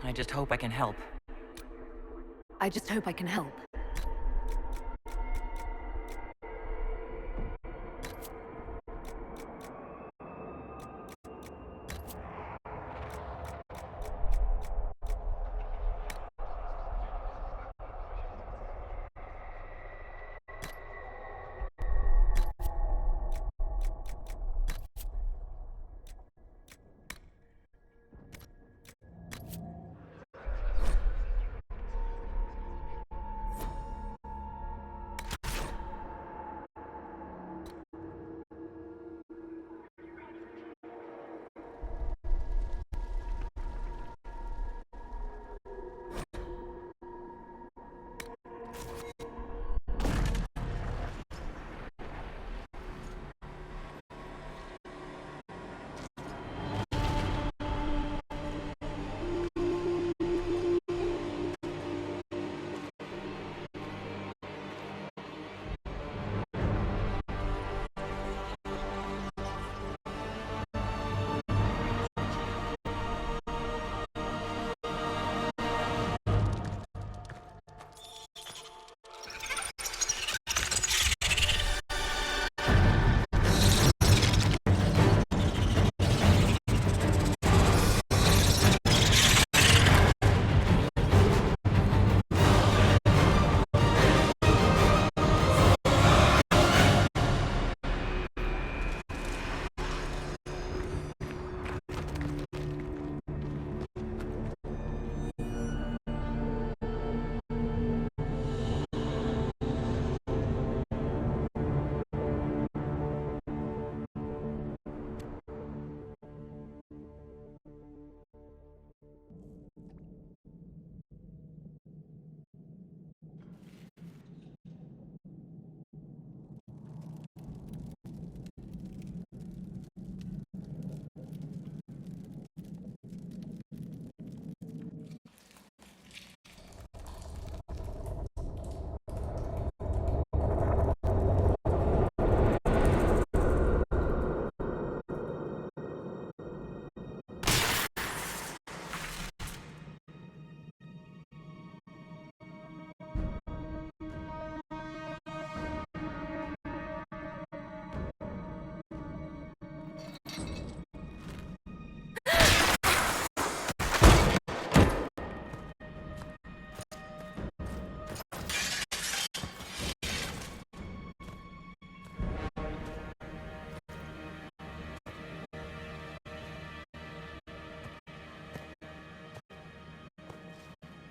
I just hope I can help. I just hope I can help.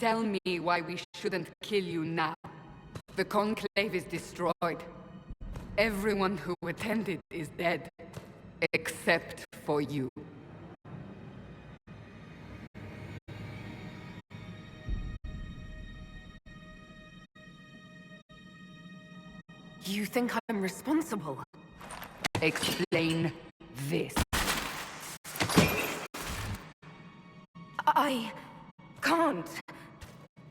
Tell me why we shouldn't kill you now. The Conclave is destroyed. Everyone who attended is dead. Except for you. You think I'm responsible? Explain this. I can't.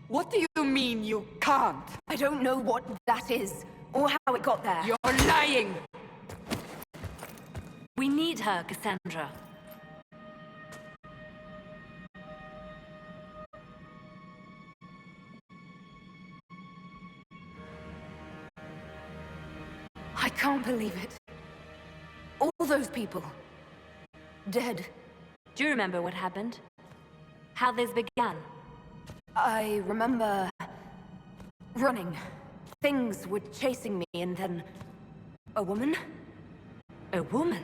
What do you mean you can't? I don't know what that is, or how it got there. You're lying! We need her, Cassandra. I can't believe it. All those people. Dead. Do you remember what happened? How this began? I remember... running. Things were chasing me, and then... a woman? A woman?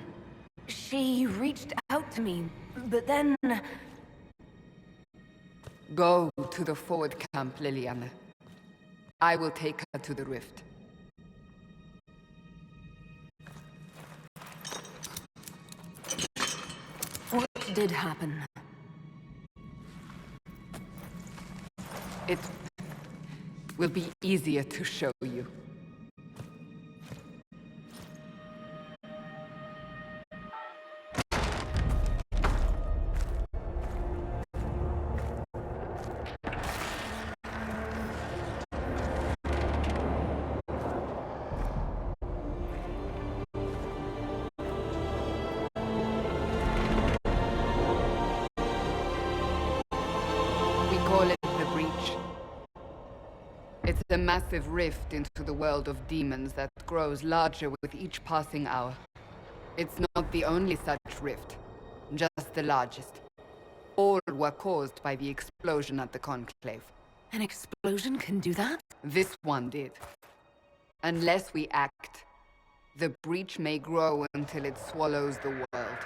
She reached out to me, but then... Go to the forward camp, Liliana. I will take her to the rift. What did happen? It will be easier to show you. call it the Breach. It's a massive rift into the world of demons that grows larger with each passing hour. It's not the only such rift, just the largest. All were caused by the explosion at the Conclave. An explosion can do that? This one did. Unless we act, the Breach may grow until it swallows the world.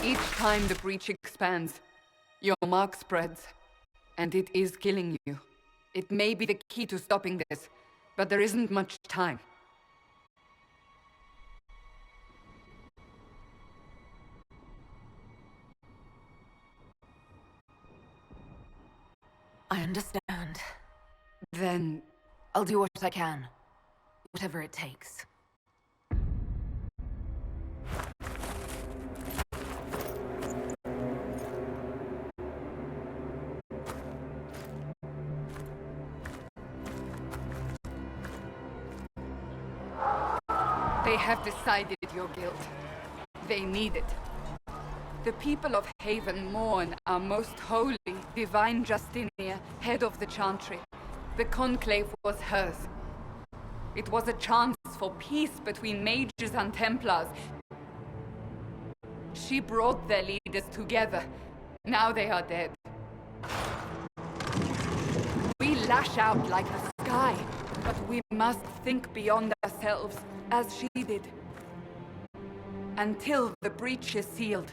Each time the Breach expands, your mark spreads, and it is killing you. It may be the key to stopping this, but there isn't much time. I understand. Then I'll do what I can. Whatever it takes. they have decided your guilt. They need it. The people of Haven mourn our most holy, divine Justinia, head of the Chantry. The Conclave was hers. It was a chance for peace between mages and Templars. She brought their leaders together. Now they are dead. We lash out like the sky, but we must think beyond ourselves, as she did. Until the breach is sealed.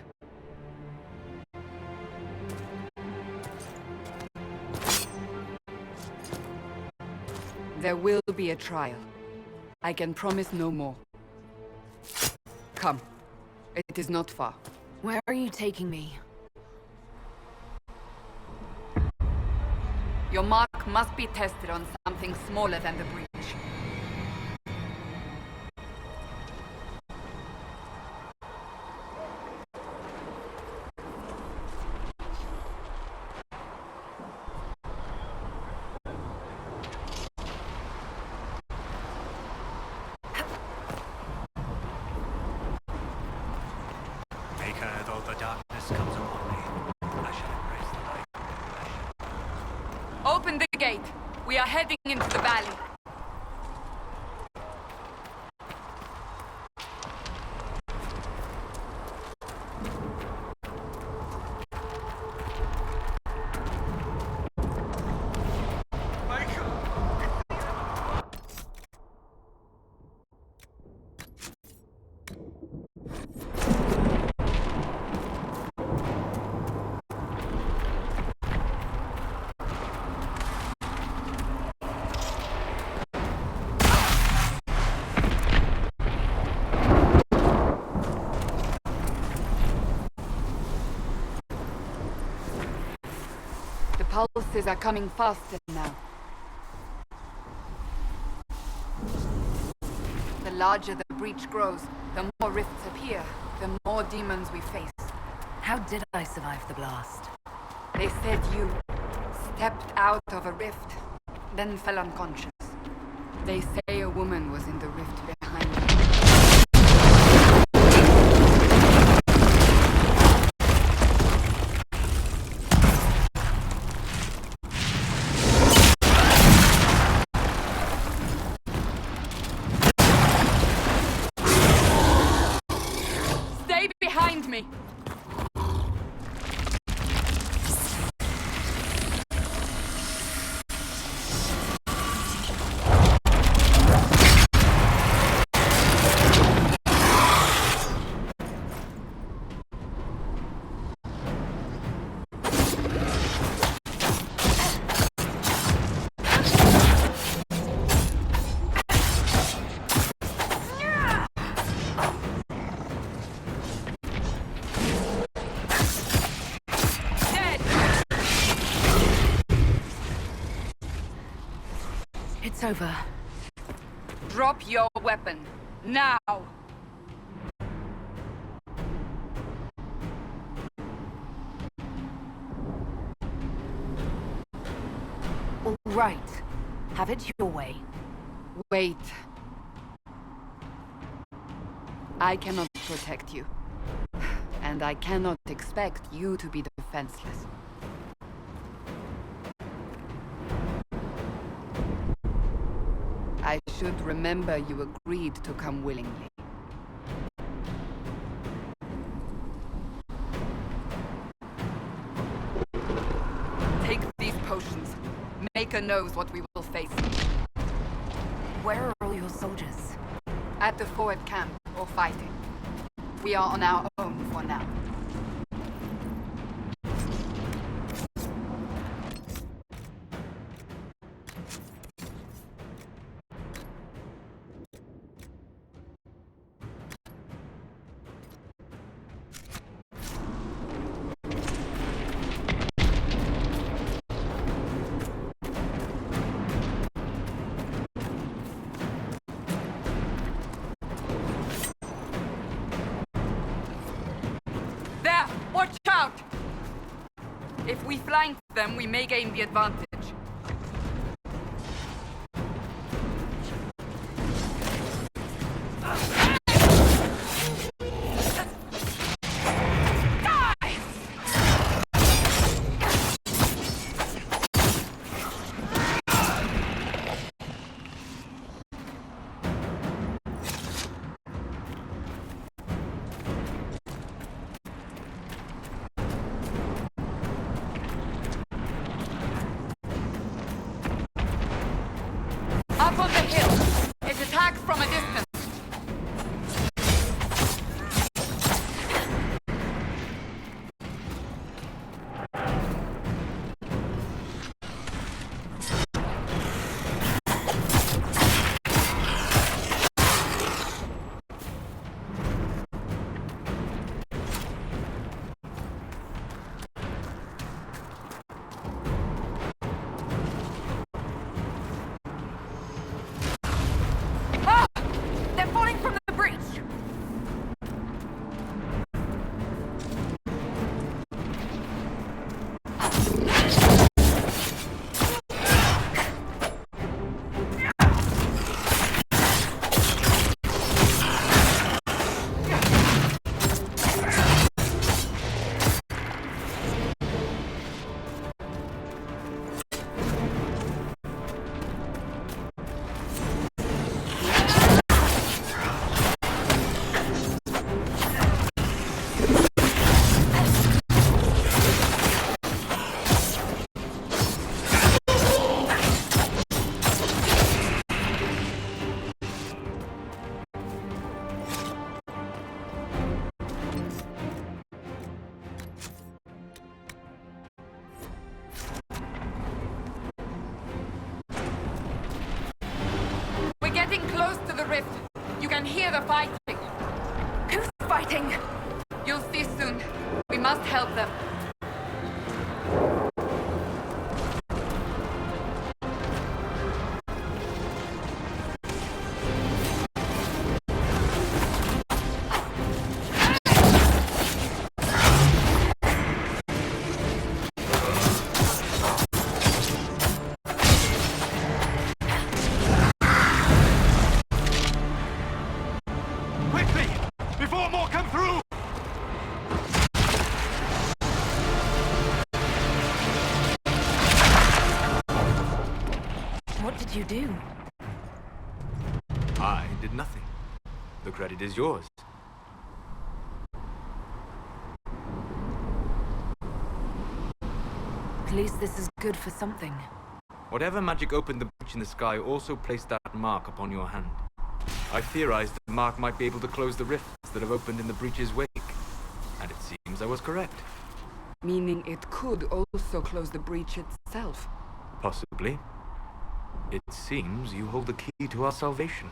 There will be a trial. I can promise no more. Come. It is not far. Where are you taking me? Your mark must be tested on something smaller than the breach. Though the darkness comes upon me, I shall embrace the light. Open the gate. We are heading into the valley. Pulses are coming faster now. The larger the breach grows, the more rifts appear, the more demons we face. How did I survive the blast? They said you stepped out of a rift, then fell unconscious. They say a woman was in the rift behind you. Behind me! It's over. Drop your weapon. Now! All right. Have it your way. Wait. I cannot protect you. And I cannot expect you to be defenseless. I should remember you agreed to come willingly. Take these potions. Maker knows what we will face. Where are all your soldiers? At the forward camp, or fighting. We are on our own for now. There! Watch out! If we flank them, we may gain the advantage. Up on the hill! It attacks from a distance! They're falling from the breach! We're getting close to the rift. You can hear the fighting. Who's fighting? You'll see soon. We must help them. Quickly! Before more come through! What did you do? I did nothing. The credit is yours. At least this is good for something. Whatever magic opened the breach in the sky also placed that mark upon your hand. I theorized the mark might be able to close the rifts that have opened in the breach's wake. And it seems I was correct. Meaning it could also close the breach itself. Possibly. It seems you hold the key to our salvation.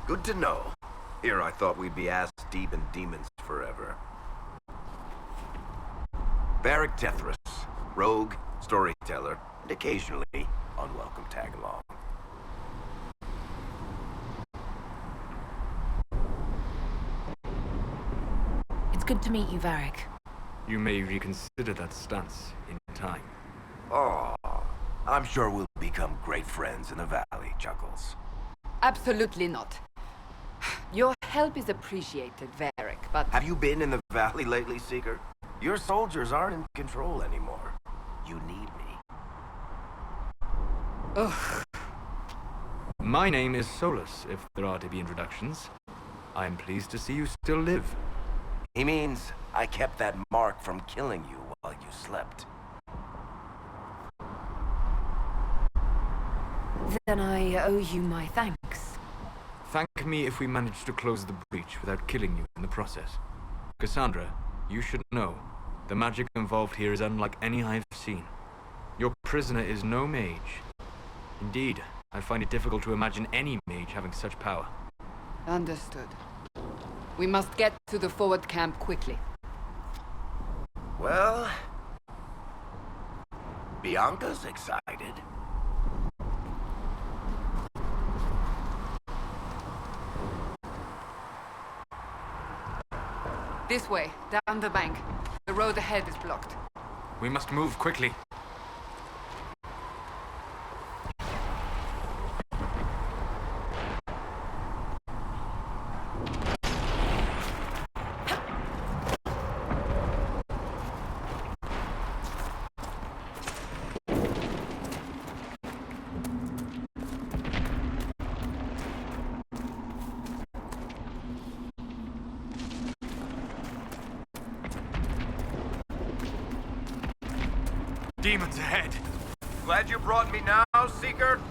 Good to know. Here I thought we'd be ass deep in demons forever. Varric Tethras, rogue, storyteller, and occasionally unwelcome tag-along. It's good to meet you, Varric. You may reconsider that stance in time. Oh, I'm sure we'll become great friends in the valley, Chuckles. Absolutely not. help is appreciated, Varric, but... Have you been in the valley lately, Seeker? Your soldiers aren't in control anymore. You need me. Ugh. My name is Solus, if there are to be introductions. I am pleased to see you still live. He means I kept that mark from killing you while you slept. Then I owe you my thanks. Thank me if we manage to close the breach without killing you in the process. Cassandra, you should know, the magic involved here is unlike any I have seen. Your prisoner is no mage. Indeed, I find it difficult to imagine any mage having such power. Understood. We must get to the forward camp quickly. Well... Bianca's excited. This way, down the bank. The road ahead is blocked. We must move quickly. Demons ahead! Glad you brought me now, Seeker?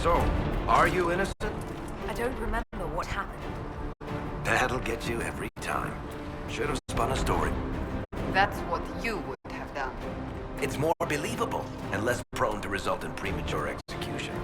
So, are you innocent? I don't remember what happened. That'll get you every time. Should have spun a story. That's what you would have done. It's more believable and less prone to result in premature execution.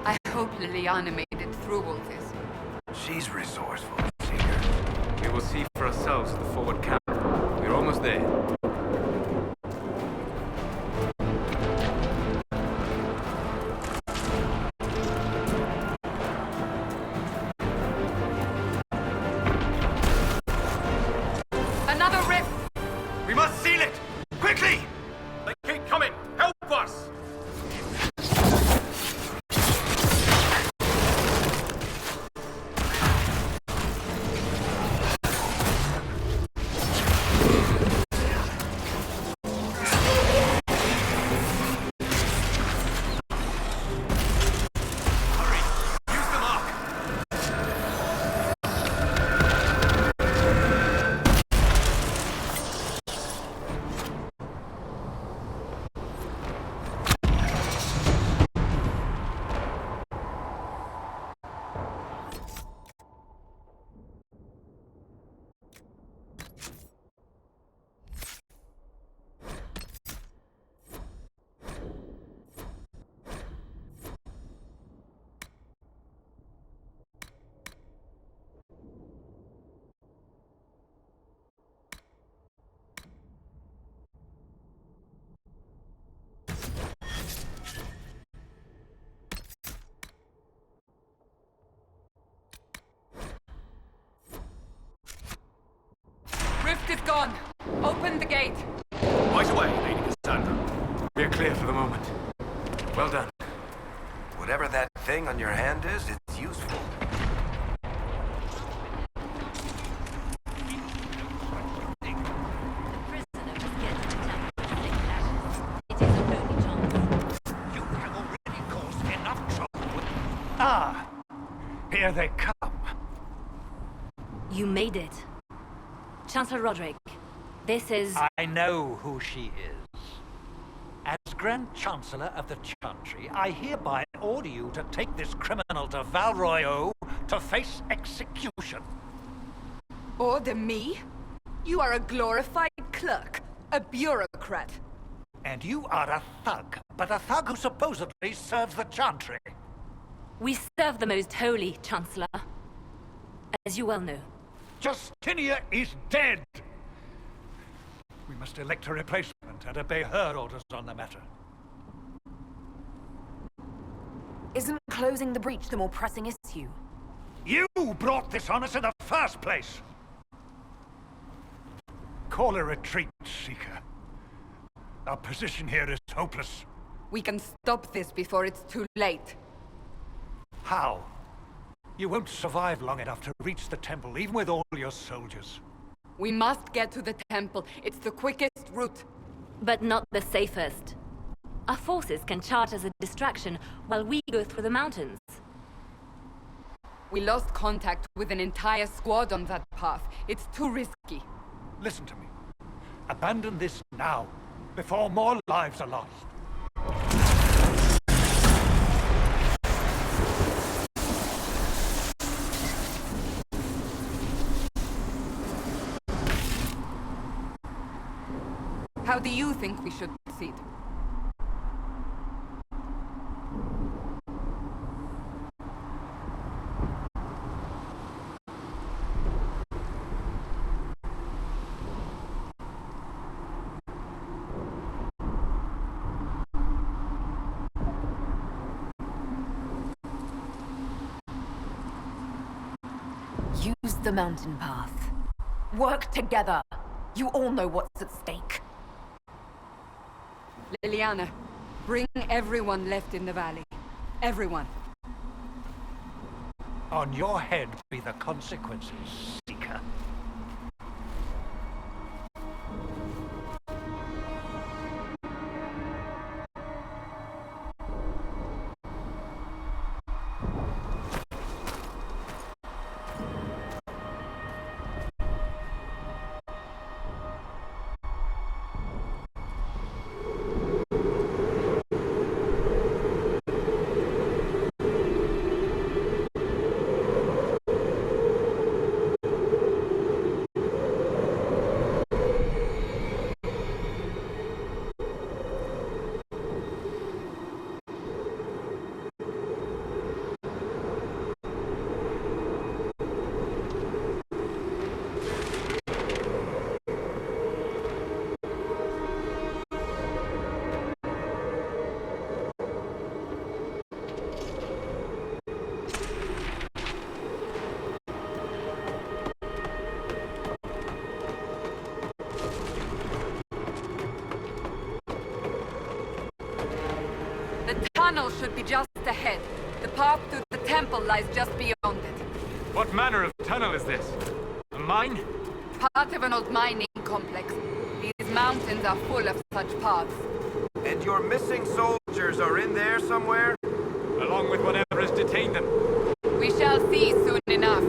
I hope Liliana made it through all this. She's resourceful, Seeker. We will see for ourselves at the forward camp. We're almost there. Another rift! We must seal it! Quickly! They keep coming! Help us! gone. Open the gate. Right away, Lady Cassandra. We're clear for the moment. Well done. Whatever that thing on your hand is, it's useful. You have already caused enough trouble with... Ah! Here they come. You made it. Chancellor Roderick, this is... I know who she is. As Grand Chancellor of the Chantry, I hereby order you to take this criminal to Val Royeaux to face execution. Order me? You are a glorified clerk, a bureaucrat. And you are a thug, but a thug who supposedly serves the Chantry. We serve the most holy, Chancellor. As you well know. Justinia is dead! We must elect a replacement and obey her orders on the matter. Isn't closing the breach the more pressing issue? You brought this on us in the first place! Call a retreat, Seeker. Our position here is hopeless. We can stop this before it's too late. How? You won't survive long enough to reach the temple, even with all your soldiers. We must get to the temple. It's the quickest route. But not the safest. Our forces can charge as a distraction while we go through the mountains. We lost contact with an entire squad on that path. It's too risky. Listen to me. Abandon this now, before more lives are lost. How do you think we should proceed? Use the mountain path. Work together. You all know what's at stake. Liliana, bring everyone left in the valley. Everyone. On your head be the consequences, Seeker. The tunnel should be just ahead. The path to the temple lies just beyond it. What manner of tunnel is this? A mine? Part of an old mining complex. These mountains are full of such paths. And your missing soldiers are in there somewhere? Along with whatever has detained them. We shall see soon enough.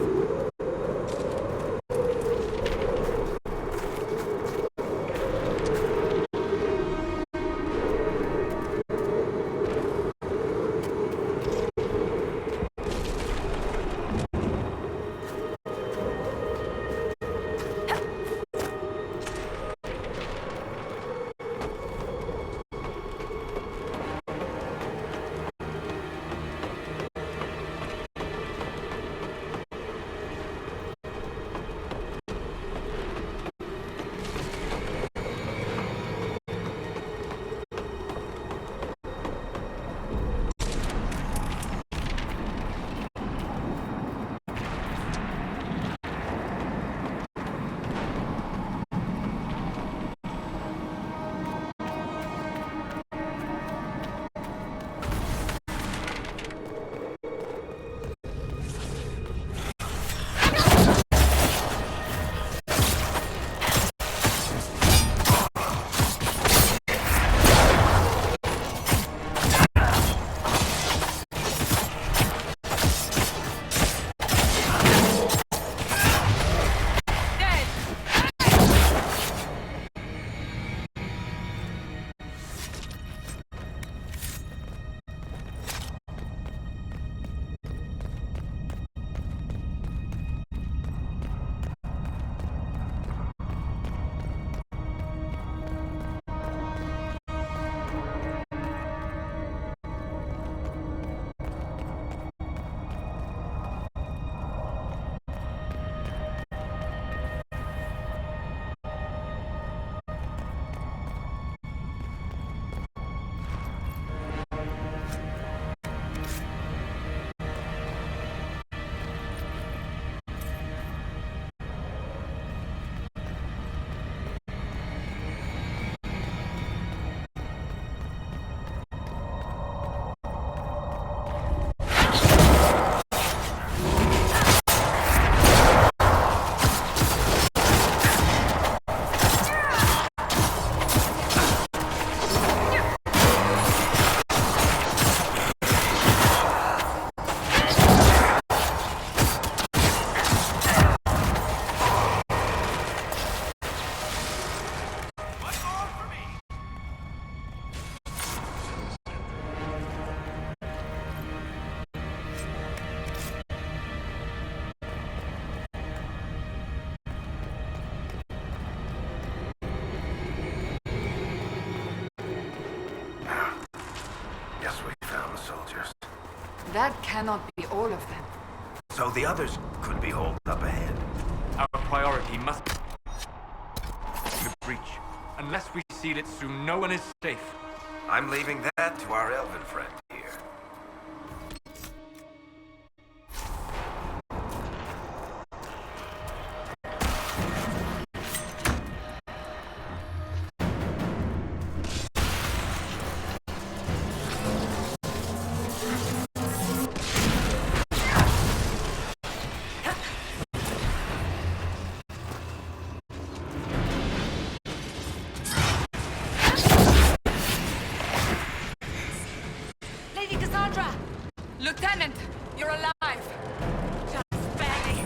That cannot be all of them. So the others could be holed up ahead. Our priority must be the breach. Unless we seal it soon, no one is safe. I'm leaving that to our elven friend here. Lady Cassandra! Lieutenant, you're alive! Just barely.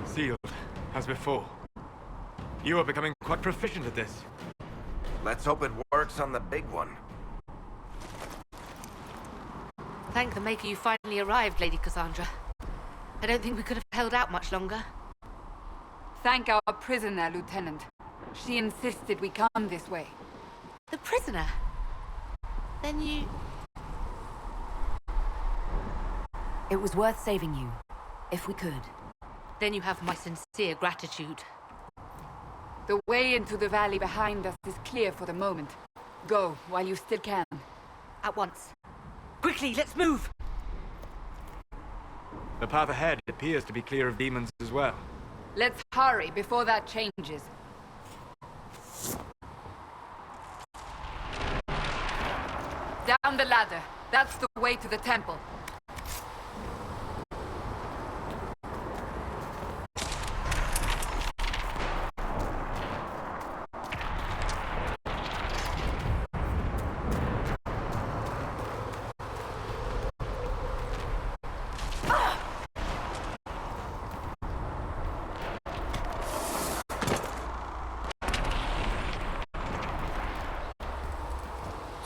Sealed, as before. You are becoming quite proficient at this. Let's hope it works on the big one. Thank the Maker you finally arrived, Lady Cassandra. I don't think we could have held out much longer. Thank our prisoner, Lieutenant. She insisted we come this way. The prisoner? Then you... It was worth saving you, if we could. Then you have my sincere gratitude. The way into the valley behind us is clear for the moment. Go, while you still can. At once. Quickly, let's move! The path ahead appears to be clear of demons as well. Let's hurry before that changes. Down the ladder. That's the way to the temple.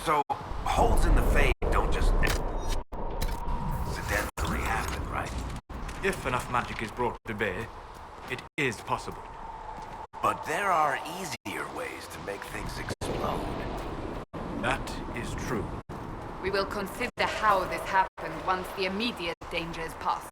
So, holes in the fade don't just accidentally happen, right? If enough magic is brought to bear, it is possible. But there are easier ways to make things explode. That is true. We will consider how this happened once the immediate danger is past.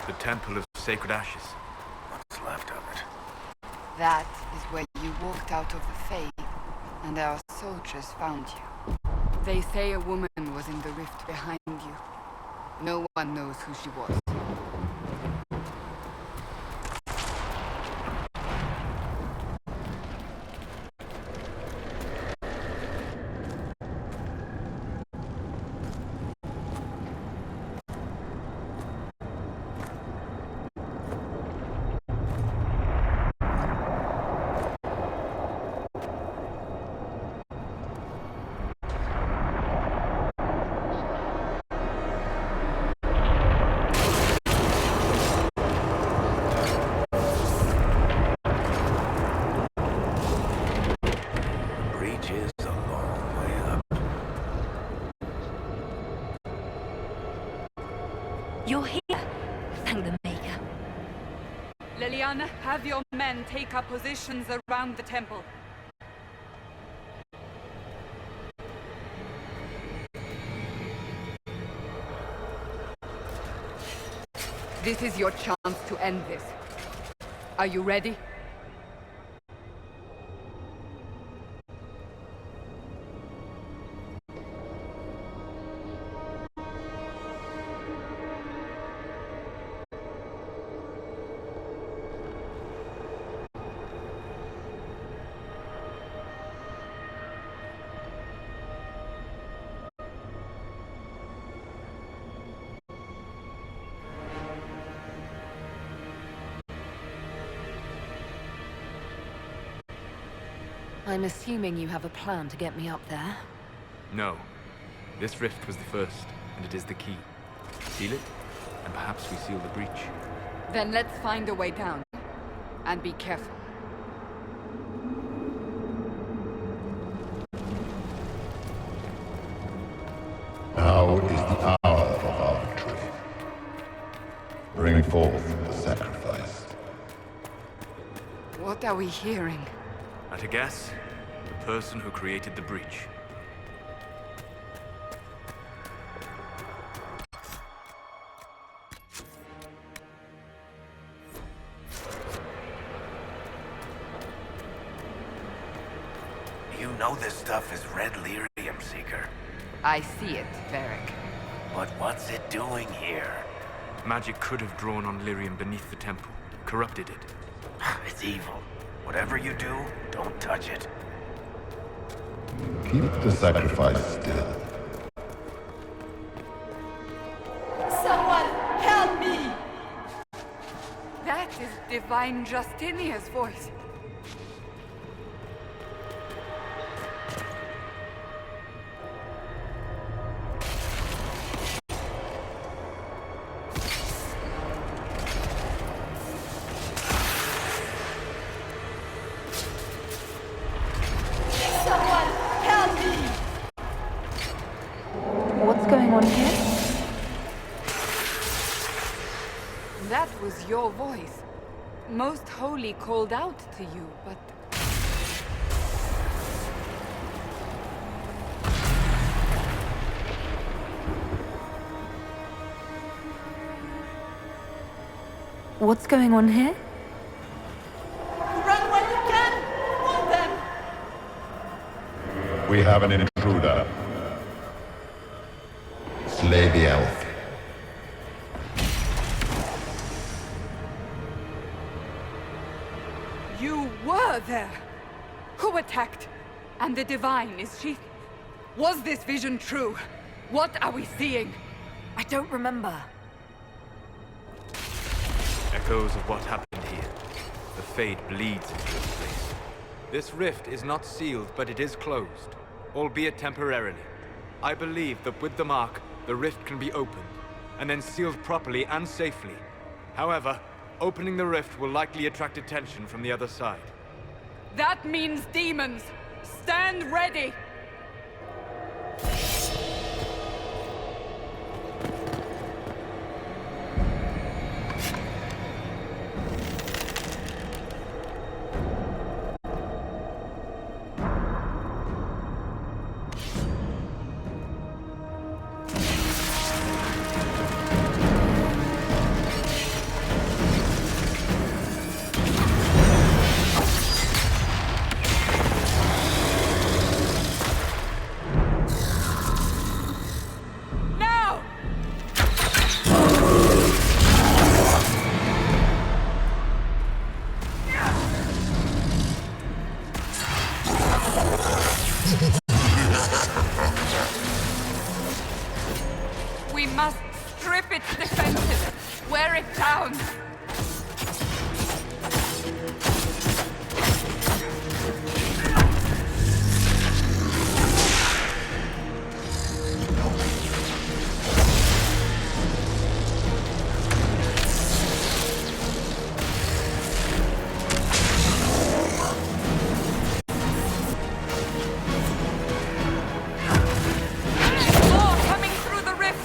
The Temple of Sacred Ashes. What's left of it? That is where you walked out of the Fade, and our soldiers found you. They say a woman was in the rift behind you. No one knows who she was. Breach is a long way up. You're here. Thank the Maker. Leliana, have your men take up positions around the temple. This is your chance to end this. Are you ready? I'm assuming you have a plan to get me up there. No. This rift was the first, and it is the key. Seal it, and perhaps we seal the breach. Then let's find a way down. And be careful. Now is the hour of our victory. Bring forth the sacrifice. What are we hearing? At a guess, the person who created the breach. You know this stuff is red lyrium, Seeker. I see it, Varric. But what's it doing here? Magic could have drawn on lyrium beneath the temple, corrupted it. It's evil. Whatever you do, don't touch it. Keep the sacrifice still. Someone help me! That is Divine Justinia's voice. Someone help me! What's going on here? That was your voice. Most Holy called out to you, but... What's going on here? Run when you can! Hold them! We have an intruder. Slay the elf. You were there! Who attacked? And the Divine, is she... Was this vision true? What are we seeing? I don't remember. Echoes of what happened here. The Fade bleeds into this place. This rift is not sealed, but it is closed, albeit temporarily. I believe that with the mark, the rift can be opened, and then sealed properly and safely. However, opening the rift will likely attract attention from the other side. That means demons! Stand ready! Now! We must strip its defenses, wear it down. More coming through the rift.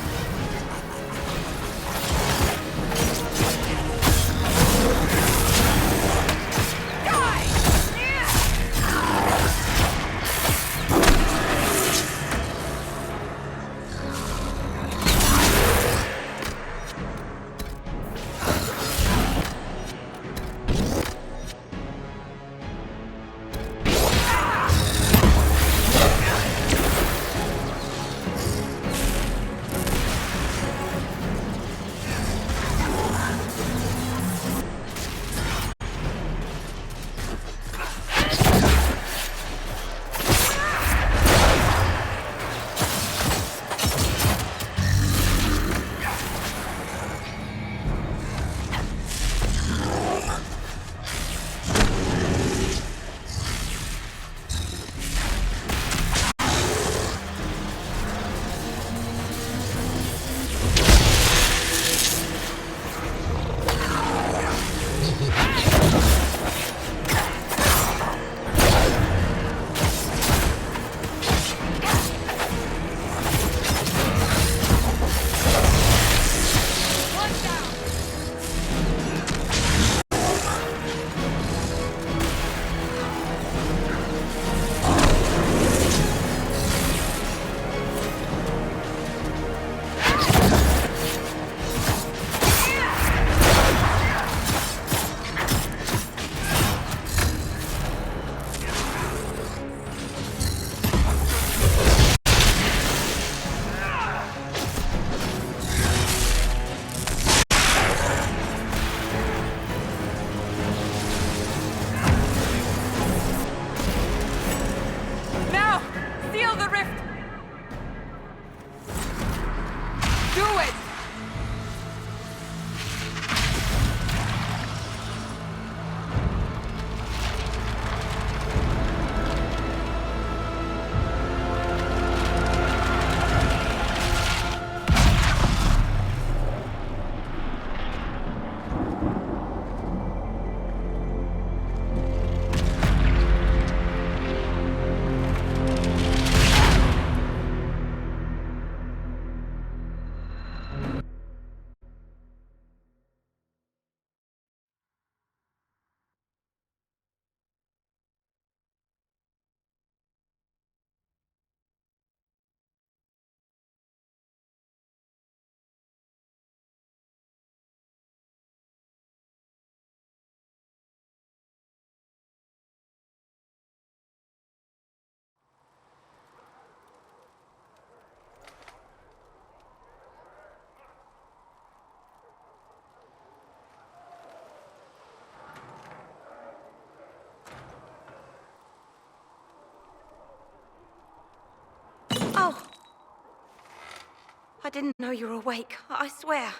I didn't know you were awake, I swear.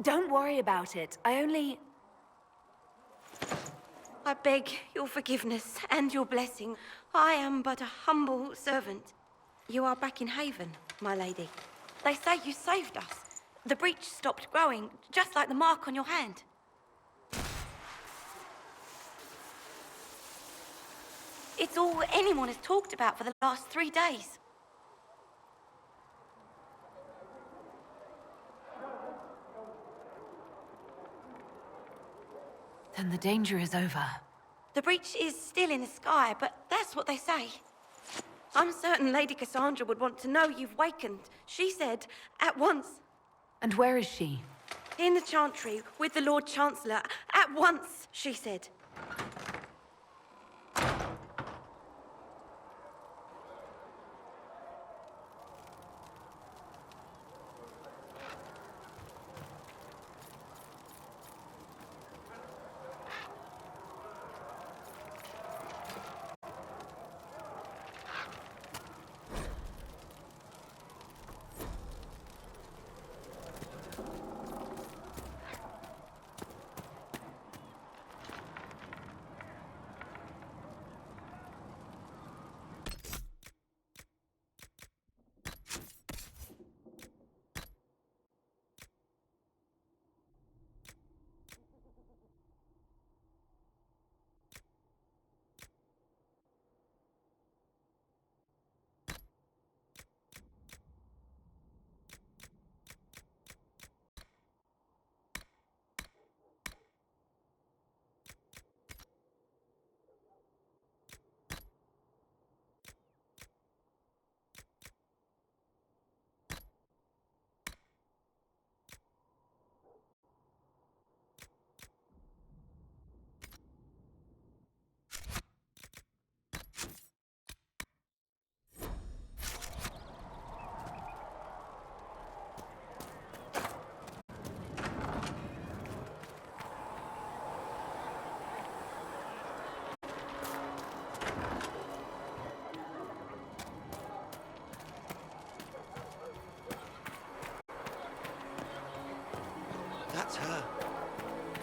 Don't worry about it. I beg your forgiveness and your blessing. I am but a humble servant. You are back in Haven, my lady. They say you saved us. The breach stopped growing, just like the mark on your hand. It's all anyone has talked about for the last 3 days. Then the danger is over. The breach is still in the sky, but that's what they say. I'm certain Lady Cassandra would want to know you've wakened. She said, at once. And where is she? In the Chantry, with the Lord Chancellor. At once, she said. That's her.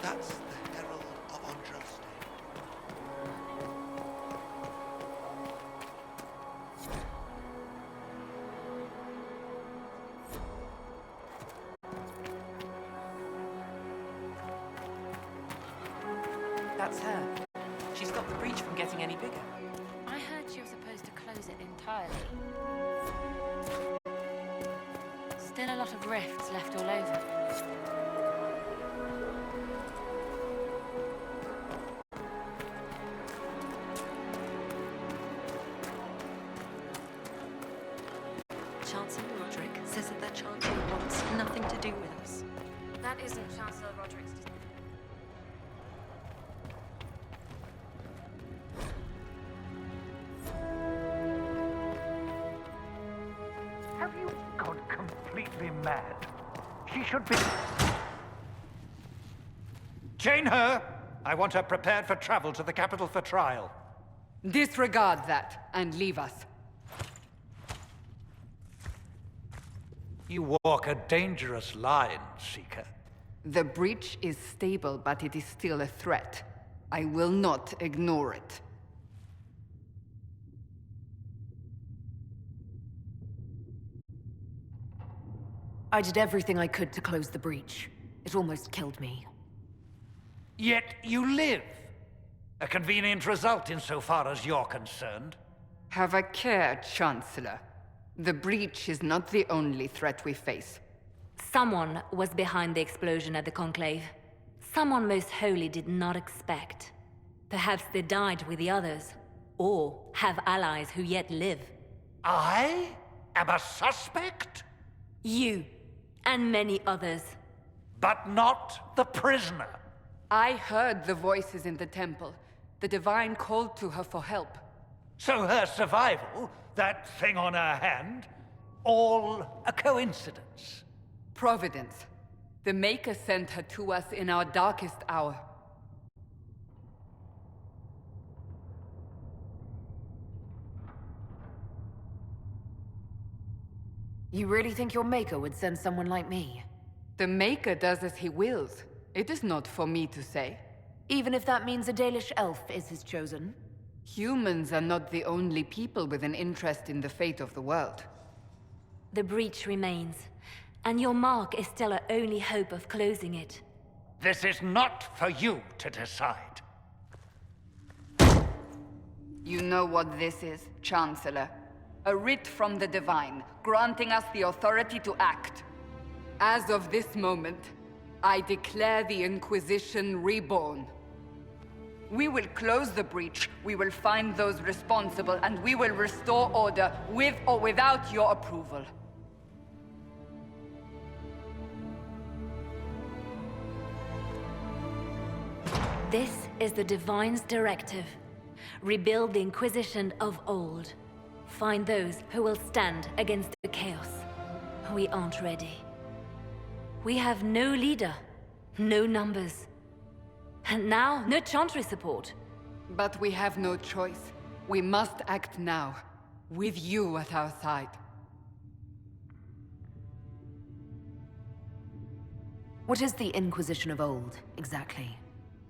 That's the Herald of Andraste. That's her. She stopped the breach from getting any bigger. I heard she was supposed to close it entirely. Still a lot of rifts left all over. Chancellor Roderick says that Chancellor wants nothing to do with us. That isn't Chancellor Roderick's decision. Have you gone completely mad? She should be... Chain her! I want her prepared for travel to the capital for trial. Disregard that and leave us. You walk a dangerous line, Seeker. The breach is stable, but it is still a threat. I will not ignore it. I did everything I could to close the breach. It almost killed me. Yet you live. A convenient result insofar as you're concerned. Have a care, Chancellor. The breach is not the only threat we face. Someone was behind the explosion at the Conclave. Someone Most Holy did not expect. Perhaps they died with the others, or have allies who yet live. I am a suspect? You, and many others. But not the prisoner. I heard the voices in the temple. The Divine called to her for help. So her survival, that thing on her hand, all a coincidence. Providence. The Maker sent her to us in our darkest hour. You really think your Maker would send someone like me? The Maker does as he wills. It is not for me to say. Even if that means a Dalish elf is his chosen? Humans are not the only people with an interest in the fate of the world. The breach remains, and your mark is still our only hope of closing it. This is not for you to decide. You know what this is, Chancellor. A writ from the Divine, granting us the authority to act. As of this moment, I declare the Inquisition reborn. We will close the breach, we will find those responsible, and we will restore order with or without your approval. This is the Divine's directive. Rebuild the Inquisition of old. Find those who will stand against the chaos. We aren't ready. We have no leader, no numbers. And now, no Chantry support. But we have no choice. We must act now, with you at our side. What is the Inquisition of old, exactly?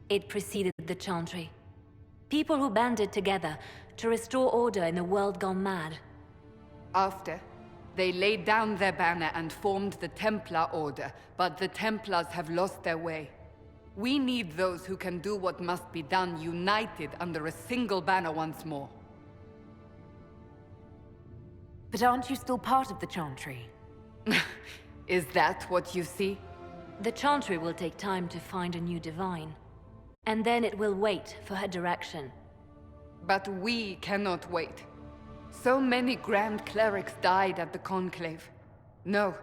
It preceded the Chantry. People who banded together to restore order in a world gone mad. After, they laid down their banner and formed the Templar Order, but the Templars have lost their way. We need those who can do what must be done, united under a single banner once more. But aren't you still part of the Chantry? Is that what you see? The Chantry will take time to find a new Divine. And then it will wait for her direction. But we cannot wait. So many Grand Clerics died at the Conclave. No,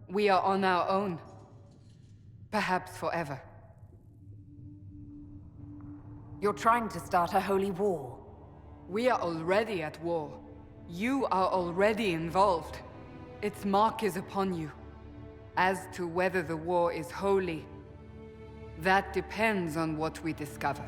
we are on our own. Perhaps forever. You're trying to start a holy war. We are already at war. You are already involved. Its mark is upon you. As to whether the war is holy, that depends on what we discover.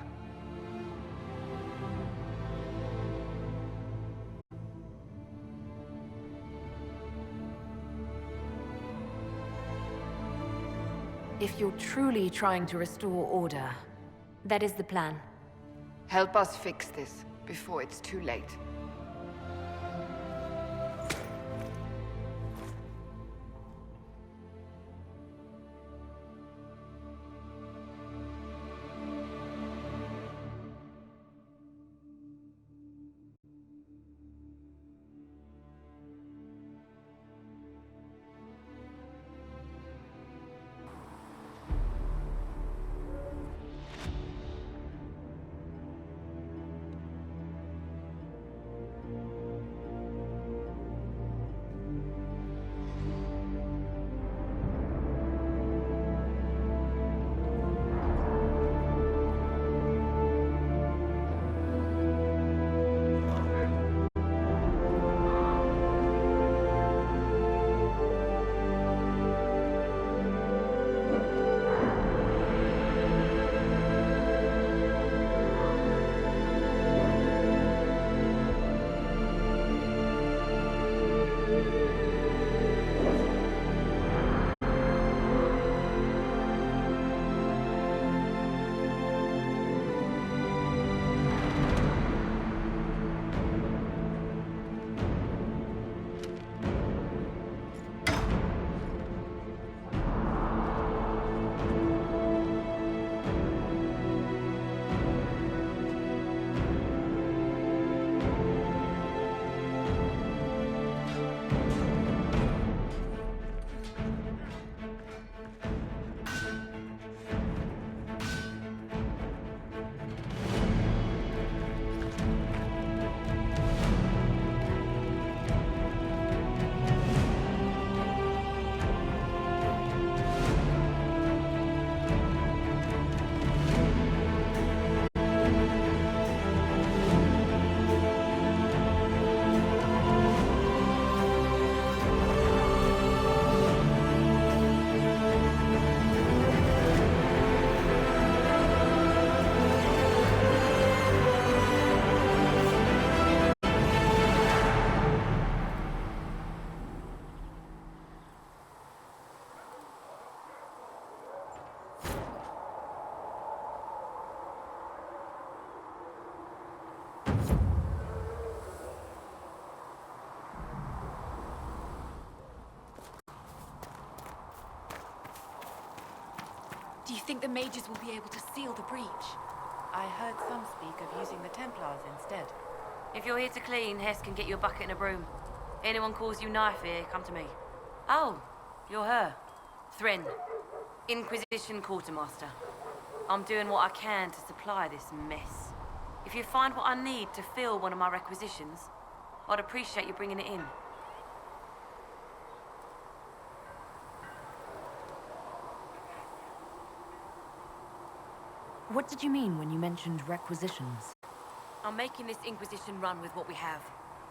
If you're truly trying to restore order... That is the plan. Help us fix this, before it's too late. think the mages will be able to seal the breach? I heard some speak of using the Templars instead. If you're here to clean, Hess can get you a bucket and a broom. Anyone calls you knife here, come to me. Oh, you're her. Thren, Inquisition Quartermaster. I'm doing what I can to supply this mess. If you find what I need to fill one of my requisitions, I'd appreciate you bringing it in. What did you mean when you mentioned requisitions? I'm making this Inquisition run with what we have,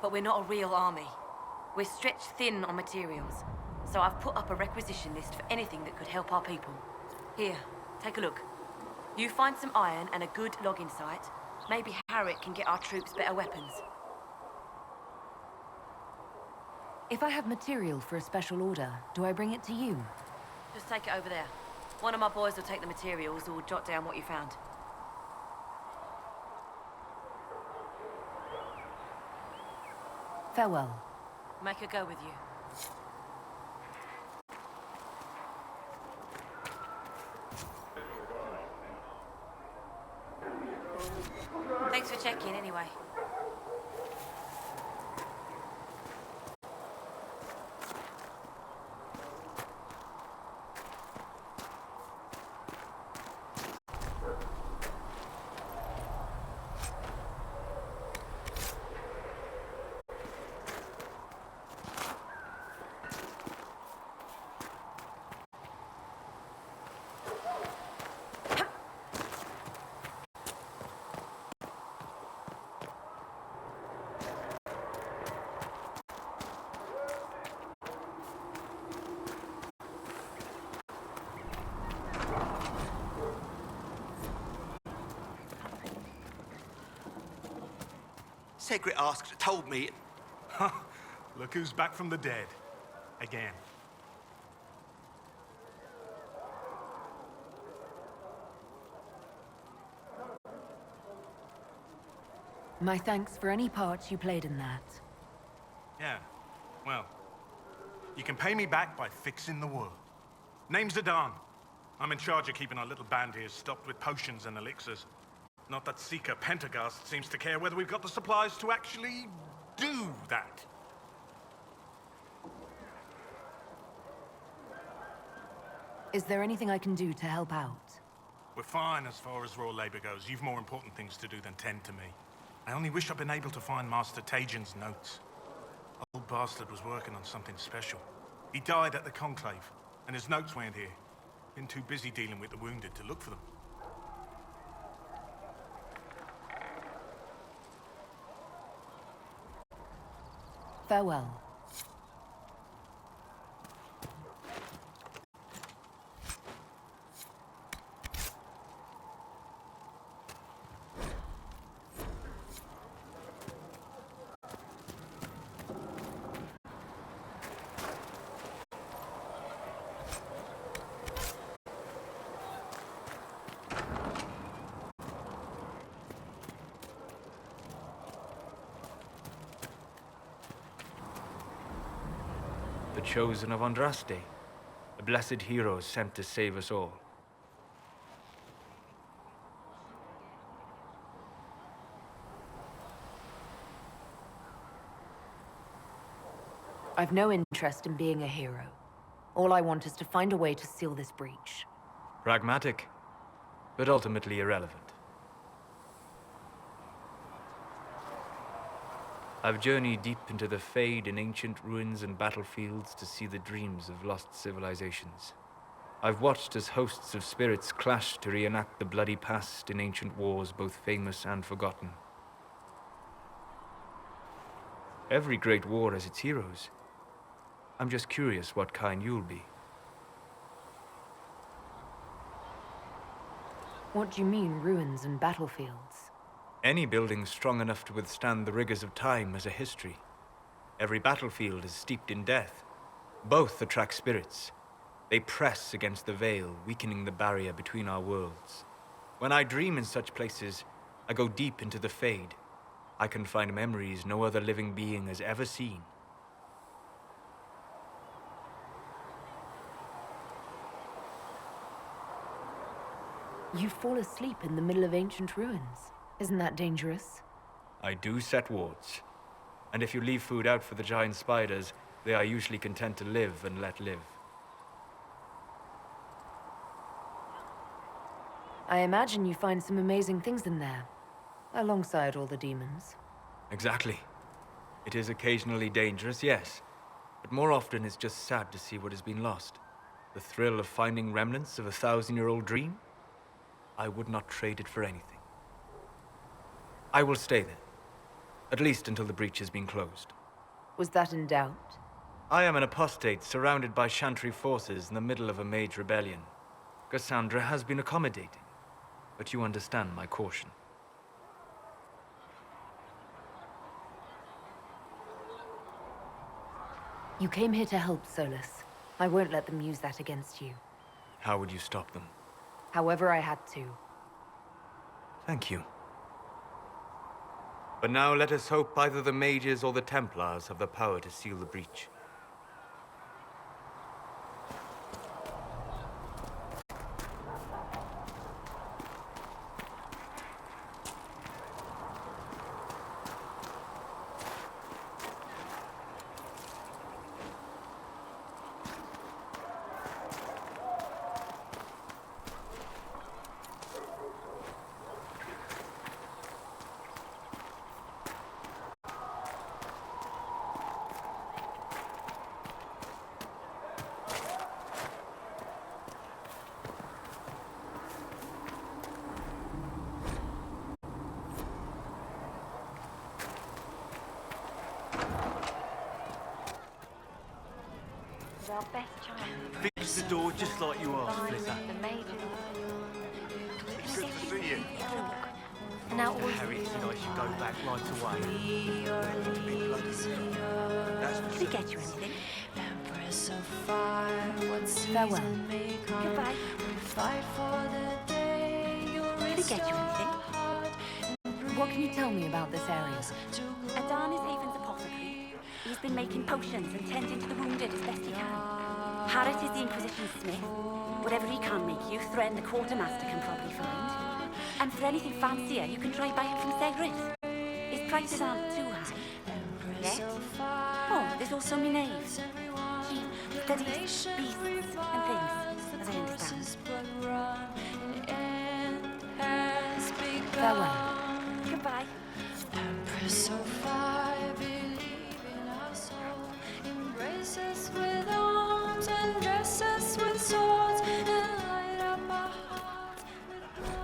but we're not a real army. We're stretched thin on materials, so I've put up a requisition list for anything that could help our people. Here, take a look. You find some iron and a good logging site, maybe Harriet can get our troops better weapons. If I have material for a special order, do I bring it to you? Just take it over there. One of my boys will take the materials or jot down what you found. Farewell. Make her go with you. Thanks for checking anyway. Segret asked, told me. Look who's back from the dead. Again. My thanks for any part you played in that. Yeah, well, you can pay me back by fixing the world. Name's Adan. I'm in charge of keeping our little band here stocked with potions and elixirs. Not that Seeker Pentagast seems to care whether we've got the supplies to actually do that. Is there anything I can do to help out? We're fine as far as raw labor goes. You've more important things to do than tend to me. I only wish I'd been able to find Master Tajin's notes. Old bastard was working on something special. He died at the Conclave, and his notes weren't here. Been too busy dealing with the wounded to look for them. Farewell. The chosen of Andraste, a blessed hero sent to save us all. I've no interest in being a hero. All I want is to find a way to seal this breach. Pragmatic, but ultimately irrelevant. I've journeyed deep into the Fade in ancient ruins and battlefields to see the dreams of lost civilizations. I've watched as hosts of spirits clash to reenact the bloody past in ancient wars both famous and forgotten. Every great war has its heroes. I'm just curious what kind you'll be. What do you mean, ruins and battlefields? Any building strong enough to withstand the rigors of time has a history. Every battlefield is steeped in death. Both attract spirits. They press against the veil, weakening the barrier between our worlds. When I dream in such places, I go deep into the Fade. I can find memories no other living being has ever seen. You fall asleep in the middle of ancient ruins. Isn't that dangerous? I do set wards. And if you leave food out for the giant spiders, they are usually content to live and let live. I imagine you find some amazing things in there, alongside all the demons. Exactly. It is occasionally dangerous, yes. But more often it's just sad to see what has been lost. The thrill of finding remnants of a 1,000-year-old dream? I would not trade it for anything. I will stay there. At least until the breach has been closed. Was that in doubt? I am an apostate surrounded by Chantry forces in the middle of a mage rebellion. Cassandra has been accommodating, but you understand my caution. You came here to help, Solus. I won't let them use that against you. How would you stop them? However I had to. Thank you. But now let us hope either the mages or the Templars have the power to seal the breach. Our best child. Fix the door just like you asked, Flitter. The maiden. It's good to see you. Now all Harry said I should go back right away. Did he get you anything? Farewell. Goodbye. Did he get you anything? What can you tell me about this area? Adan is Haven's apothecary. He's been making potions and tending to the wounded as best he can. Harriet is the Inquisition smith. Whatever he can't make you, Thren the quartermaster can probably find. And for anything fancier, you can try buying from Segris. His prices aren't too high. Yet. Oh, there's also Minave. He studies beasts and things, as I understand. Farewell. Goodbye. So far, believe in our soul. Embrace us with arms and dress us with swords and light up our hearts with blood.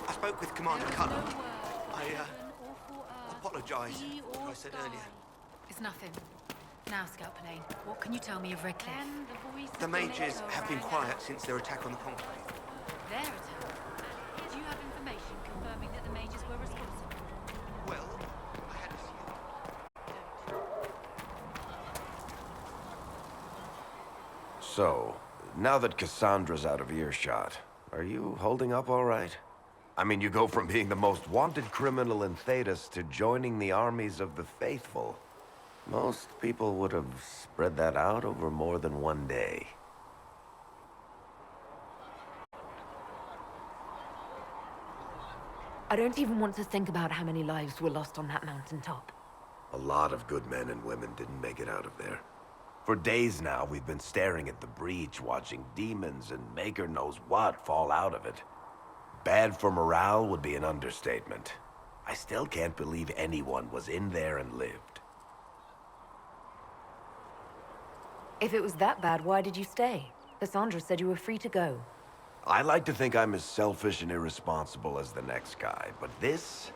I spoke with Commander Cullen. I apologise for what I said earlier. It's nothing. Now, Scout Palane, what can you tell me of Redcliffe? The mages have been quiet since their attack on the Conclave. Their attack? Do you have information confirming that the mages were responsible? Well, I had assumed. So, now that Cassandra's out of earshot, Are you holding up all right? I mean, you go from being the most wanted criminal in Thedas to joining the armies of the faithful. Most people would have spread that out over more than one day. I don't even want to think about how many lives were lost on that mountaintop. A lot of good men and women didn't make it out of there. For days now, we've been staring at the breach, watching demons and maker knows what fall out of it. Bad for morale would be an understatement. I still can't believe anyone was in there and lived. If it was that bad, why did you stay? Cassandra said you were free to go. I like to think I'm as selfish and irresponsible as the next guy, but this...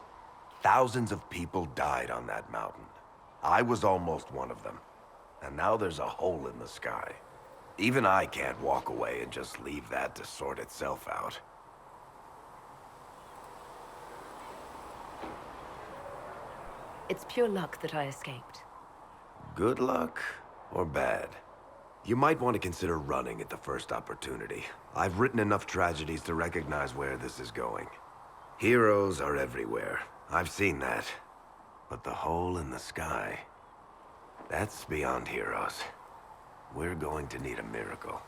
Thousands of people died on that mountain. I was almost one of them. And now there's a hole in the sky. Even I can't walk away and just leave that to sort itself out. It's pure luck that I escaped. Good luck or bad? You might want to consider running at the first opportunity. I've written enough tragedies to recognize where this is going. Heroes are everywhere. I've seen that. But the hole in the sky... that's beyond heroes. We're going to need a miracle.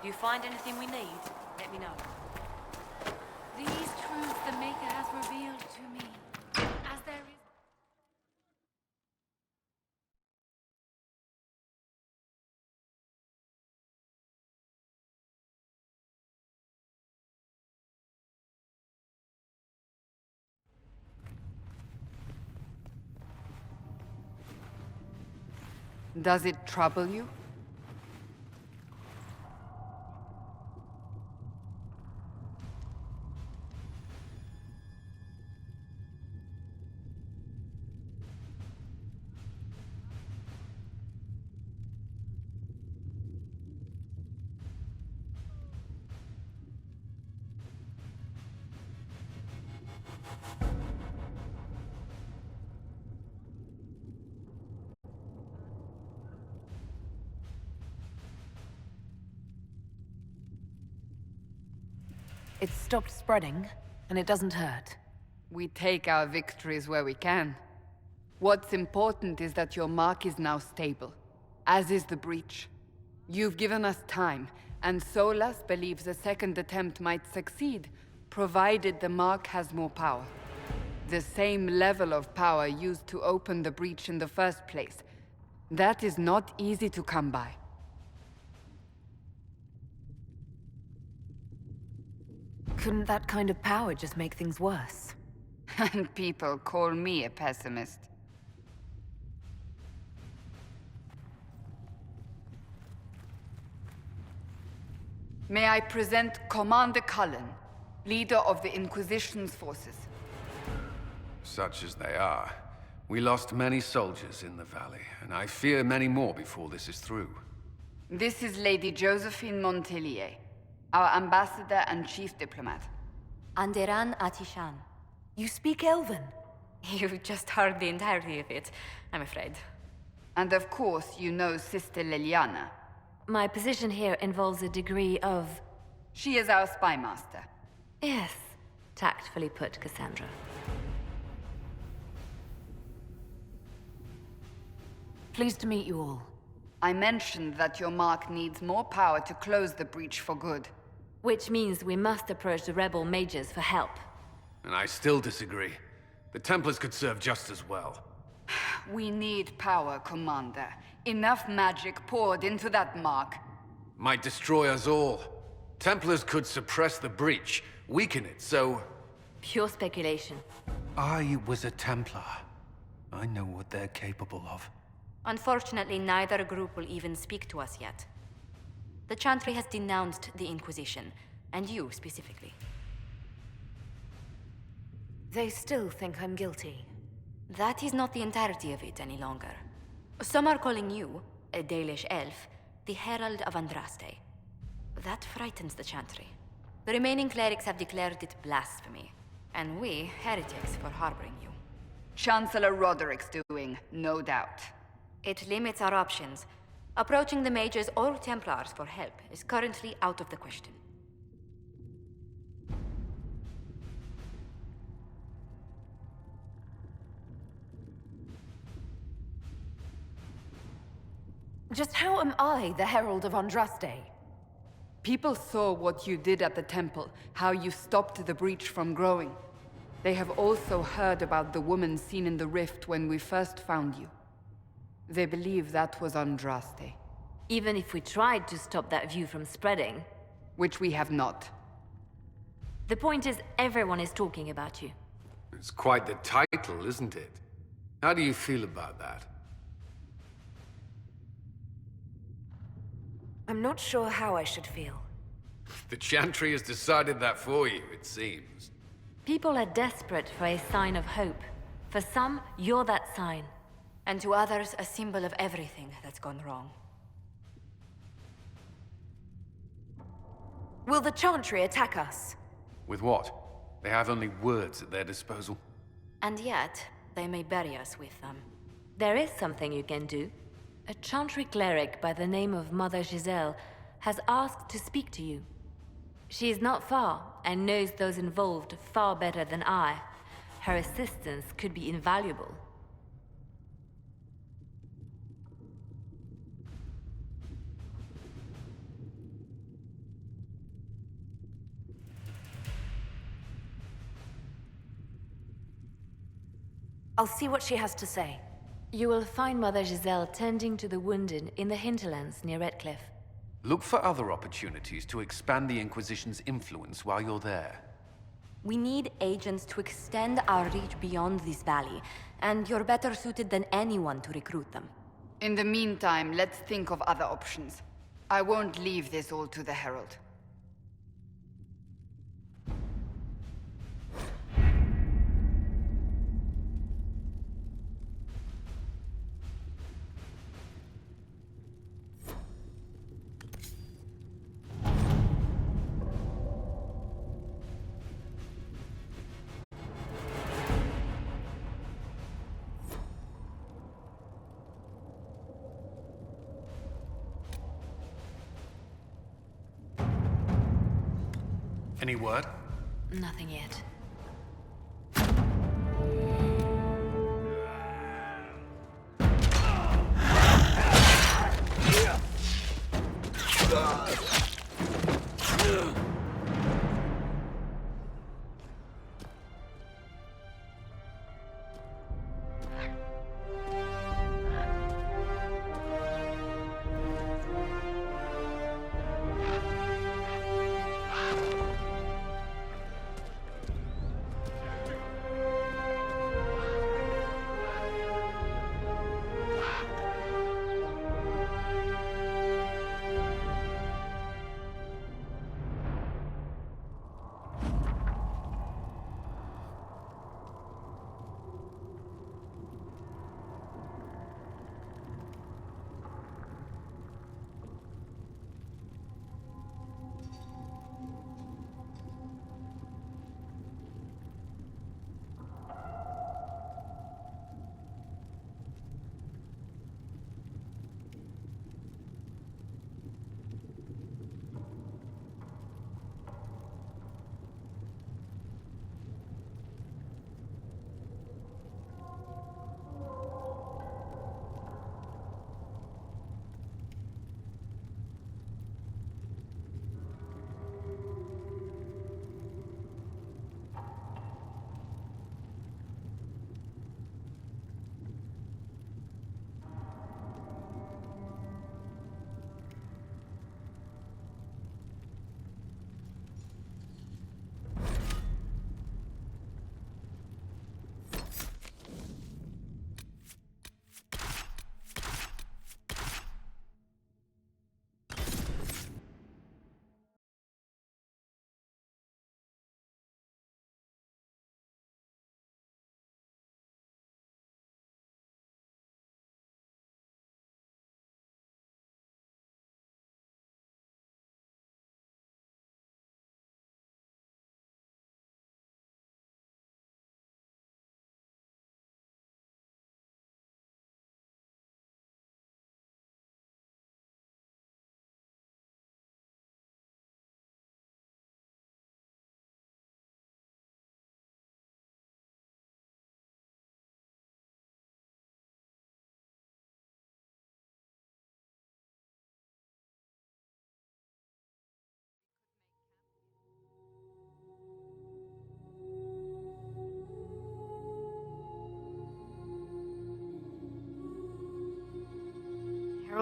You find anything we need, let me know. These truths the Maker has revealed to me, as there is... Does it trouble you? It's stopped spreading, and it doesn't hurt. We take our victories where we can. What's important is that your mark is now stable, as is the breach. You've given us time, and Solas believes a second attempt might succeed, provided the mark has more power. The same level of power used to open the breach in the first place. That is not easy to come by. Couldn't that kind of power just make things worse? And people call me a pessimist. May I present Commander Cullen, leader of the Inquisition's forces. Such as they are. We lost many soldiers in the valley, and I fear many more before this is through. This is Lady Josephine Montelier, our ambassador and chief diplomat. Anderan Atishan. You speak Elven? You just heard the entirety of it, I'm afraid. And of course, you know Sister Liliana. My position here involves a degree of... She is our spy master. Yes, tactfully put, Cassandra. Pleased to meet you all. I mentioned that your mark needs more power to close the breach for good. Which means we must approach the rebel mages for help. And I still disagree. The Templars could serve just as well. We need power, Commander. Enough magic poured into that mark. Might destroy us all. Templars could suppress the breach, weaken it, so... Pure speculation. I was a Templar. I know what they're capable of. Unfortunately, neither group will even speak to us yet. The Chantry has denounced the Inquisition, and you specifically. They still think I'm guilty. That is not the entirety of it any longer. Some are calling you, a Dalish elf, the Herald of Andraste. That frightens the Chantry. The remaining clerics have declared it blasphemy, and we, heretics, for harboring you. Chancellor Roderick's doing, no doubt. It limits our options. Approaching the mages or Templars for help is currently out of the question. Just how am I the Herald of Andraste? People saw what you did at the temple, how you stopped the breach from growing. They have also heard about the woman seen in the rift when we first found you. They believe that was Andraste. Even if we tried to stop that view from spreading... Which we have not. The point is, everyone is talking about you. It's quite the title, isn't it? How do you feel about that? I'm not sure how I should feel. The Chantry has decided that for you, it seems. People are desperate for a sign of hope. For some, you're that sign. And to others, a symbol of everything that's gone wrong. Will the Chantry attack us? With what? They have only words at their disposal. And yet, they may bury us with them. There is something you can do. A Chantry cleric by the name of Mother Giselle has asked to speak to you. She is not far and knows those involved far better than I. Her assistance could be invaluable. I'll see what she has to say. You will find Mother Giselle tending to the wounded in the hinterlands near Redcliffe. Look for other opportunities to expand the Inquisition's influence while you're there. We need agents to extend our reach beyond this valley, and you're better suited than anyone to recruit them. In the meantime, let's think of other options. I won't leave this all to the Herald. Any word? Nothing yet.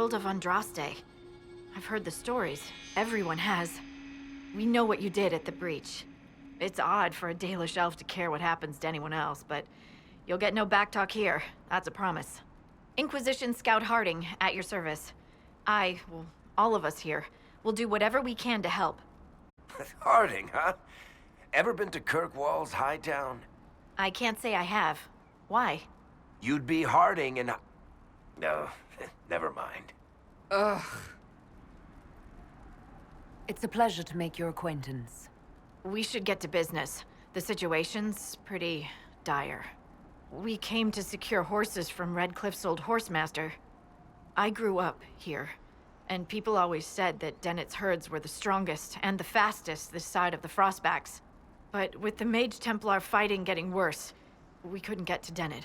Herald of Andraste. I've heard the stories. Everyone has. We know what you did at the breach. It's odd for a Dalish elf to care what happens to anyone else, but you'll get no backtalk here. That's a promise. Inquisition Scout Harding, at your service. Well, all of us here, will do whatever we can to help. Harding, huh? Ever been to Kirkwall's Hightown? I can't say I have. Why? You'd be Harding and... No, never mind. Ugh. It's a pleasure to make your acquaintance. We should get to business. The situation's pretty dire. We came to secure horses from Redcliffe's old horsemaster. I grew up here, and people always said that Dennett's herds were the strongest and the fastest this side of the Frostbacks. But with the Mage Templar fighting getting worse, we couldn't get to Dennett.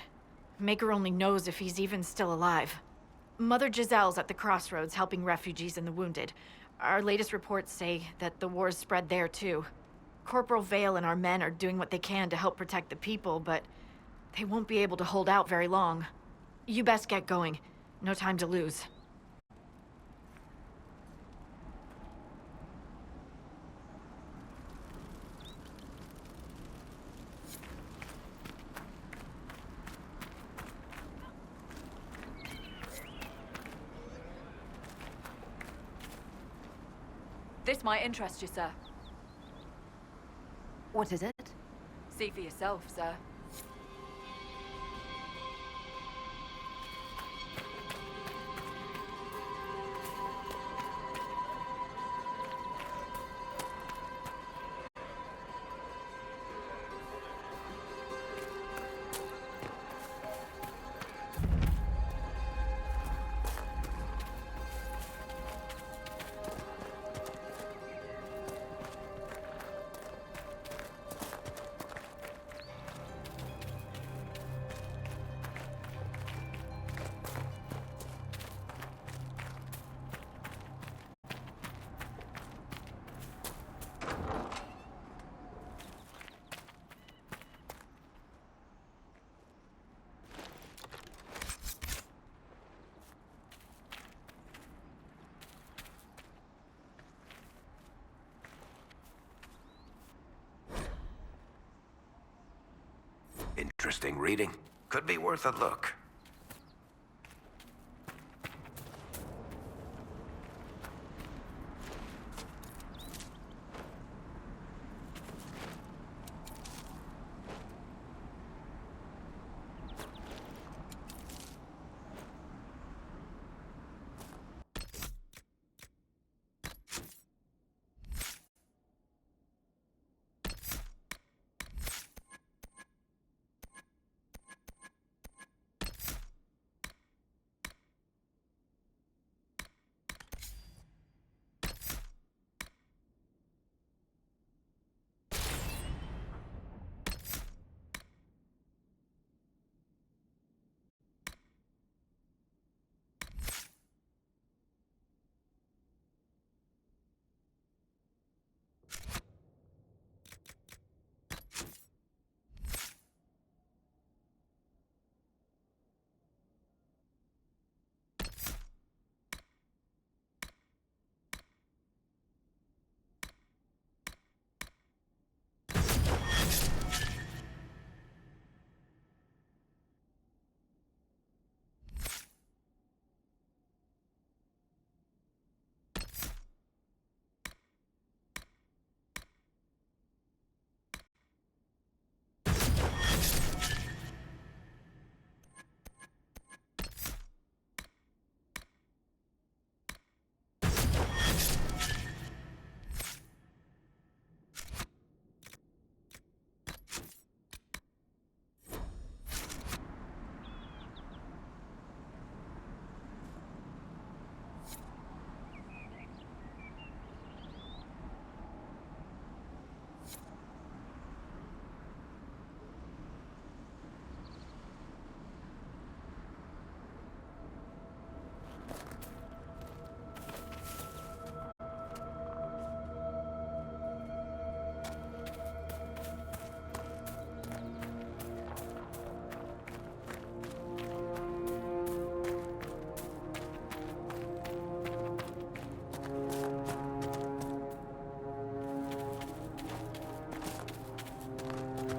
Maker only knows if he's even still alive. Mother Giselle's at the crossroads helping refugees and the wounded. Our latest reports say that the war's spread there too. Corporal Vale and our men are doing what they can to help protect the people, but they won't be able to hold out very long. You best get going. No time to lose. This might interest you, sir. What is it? See for yourself, sir. Interesting reading. Could be worth a look.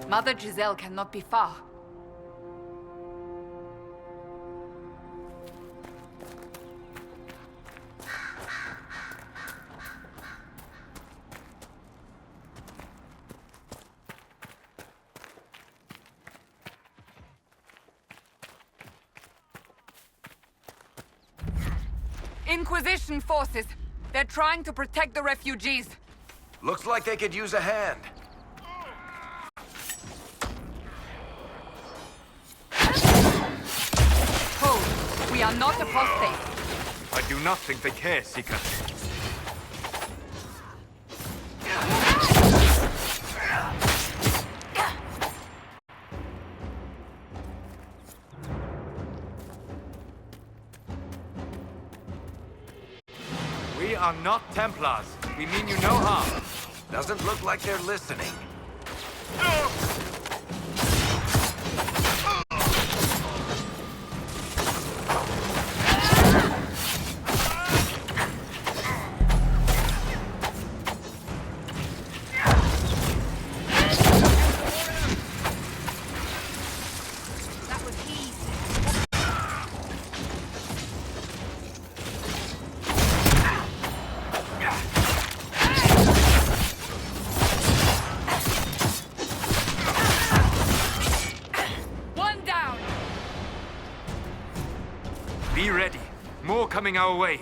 Mother Giselle cannot be far. Inquisition forces. They're trying to protect the refugees. Looks like they could use a hand. Hold. We are not apostates. I do not think they care, Seeker. We are not Templars. We mean you no harm. Doesn't look like they're listening. Be ready. More coming our way.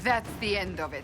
That's the end of it.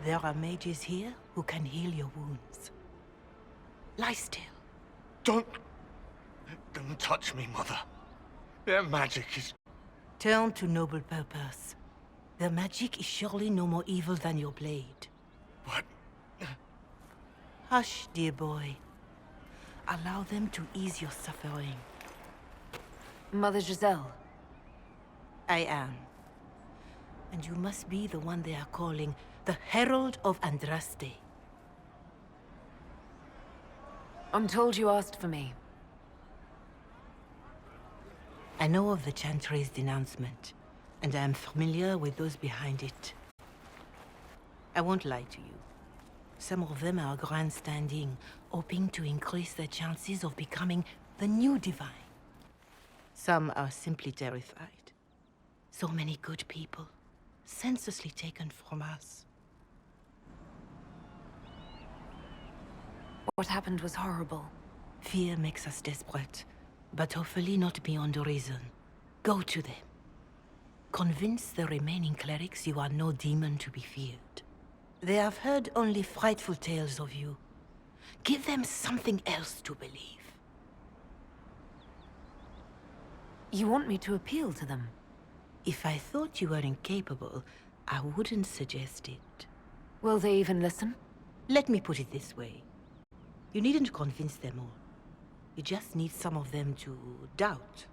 There are mages here who can heal your wounds. Lie still. Don't touch me, Mother. Their magic is... Turn to noble purpose. Their magic is surely no more evil than your blade. What? Hush, dear boy. Allow them to ease your suffering. Mother Giselle. I am. And you must be the one they are calling the Herald of Andraste. I'm told you asked for me. I know of the Chantry's denouncement, and I am familiar with those behind it. I won't lie to you. Some of them are grandstanding, hoping to increase their chances of becoming the new divine. Some are simply terrified. So many good people, senselessly taken from us. What happened was horrible. Fear makes us desperate, but hopefully not beyond reason. Go to them. Convince the remaining clerics you are no demon to be feared. They have heard only frightful tales of you. Give them something else to believe. You want me to appeal to them? If I thought you were incapable, I wouldn't suggest it. Will they even listen? Let me put it this way. You needn't convince them all. You just need some of them to doubt.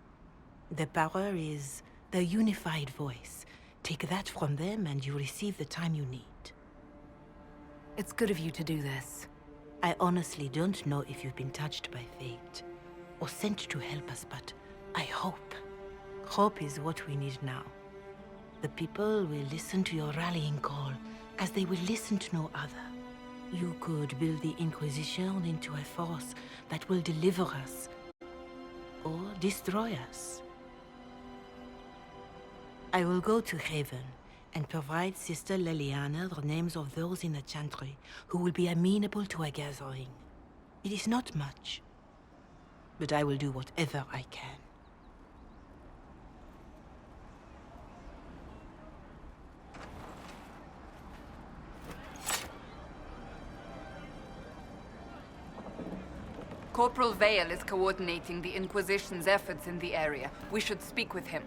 The power is the unified voice. Take that from them and you receive the time you need. It's good of you to do this. I honestly don't know if you've been touched by fate, or sent to help us, but I hope. Hope is what we need now. The people will listen to your rallying call, as they will listen to no other. You could build the Inquisition into a force that will deliver us, or destroy us. I will go to Haven and provide Sister Leliana the names of those in the Chantry who will be amenable to a gathering. It is not much, but I will do whatever I can. Corporal Vale is coordinating the Inquisition's efforts in the area. We should speak with him.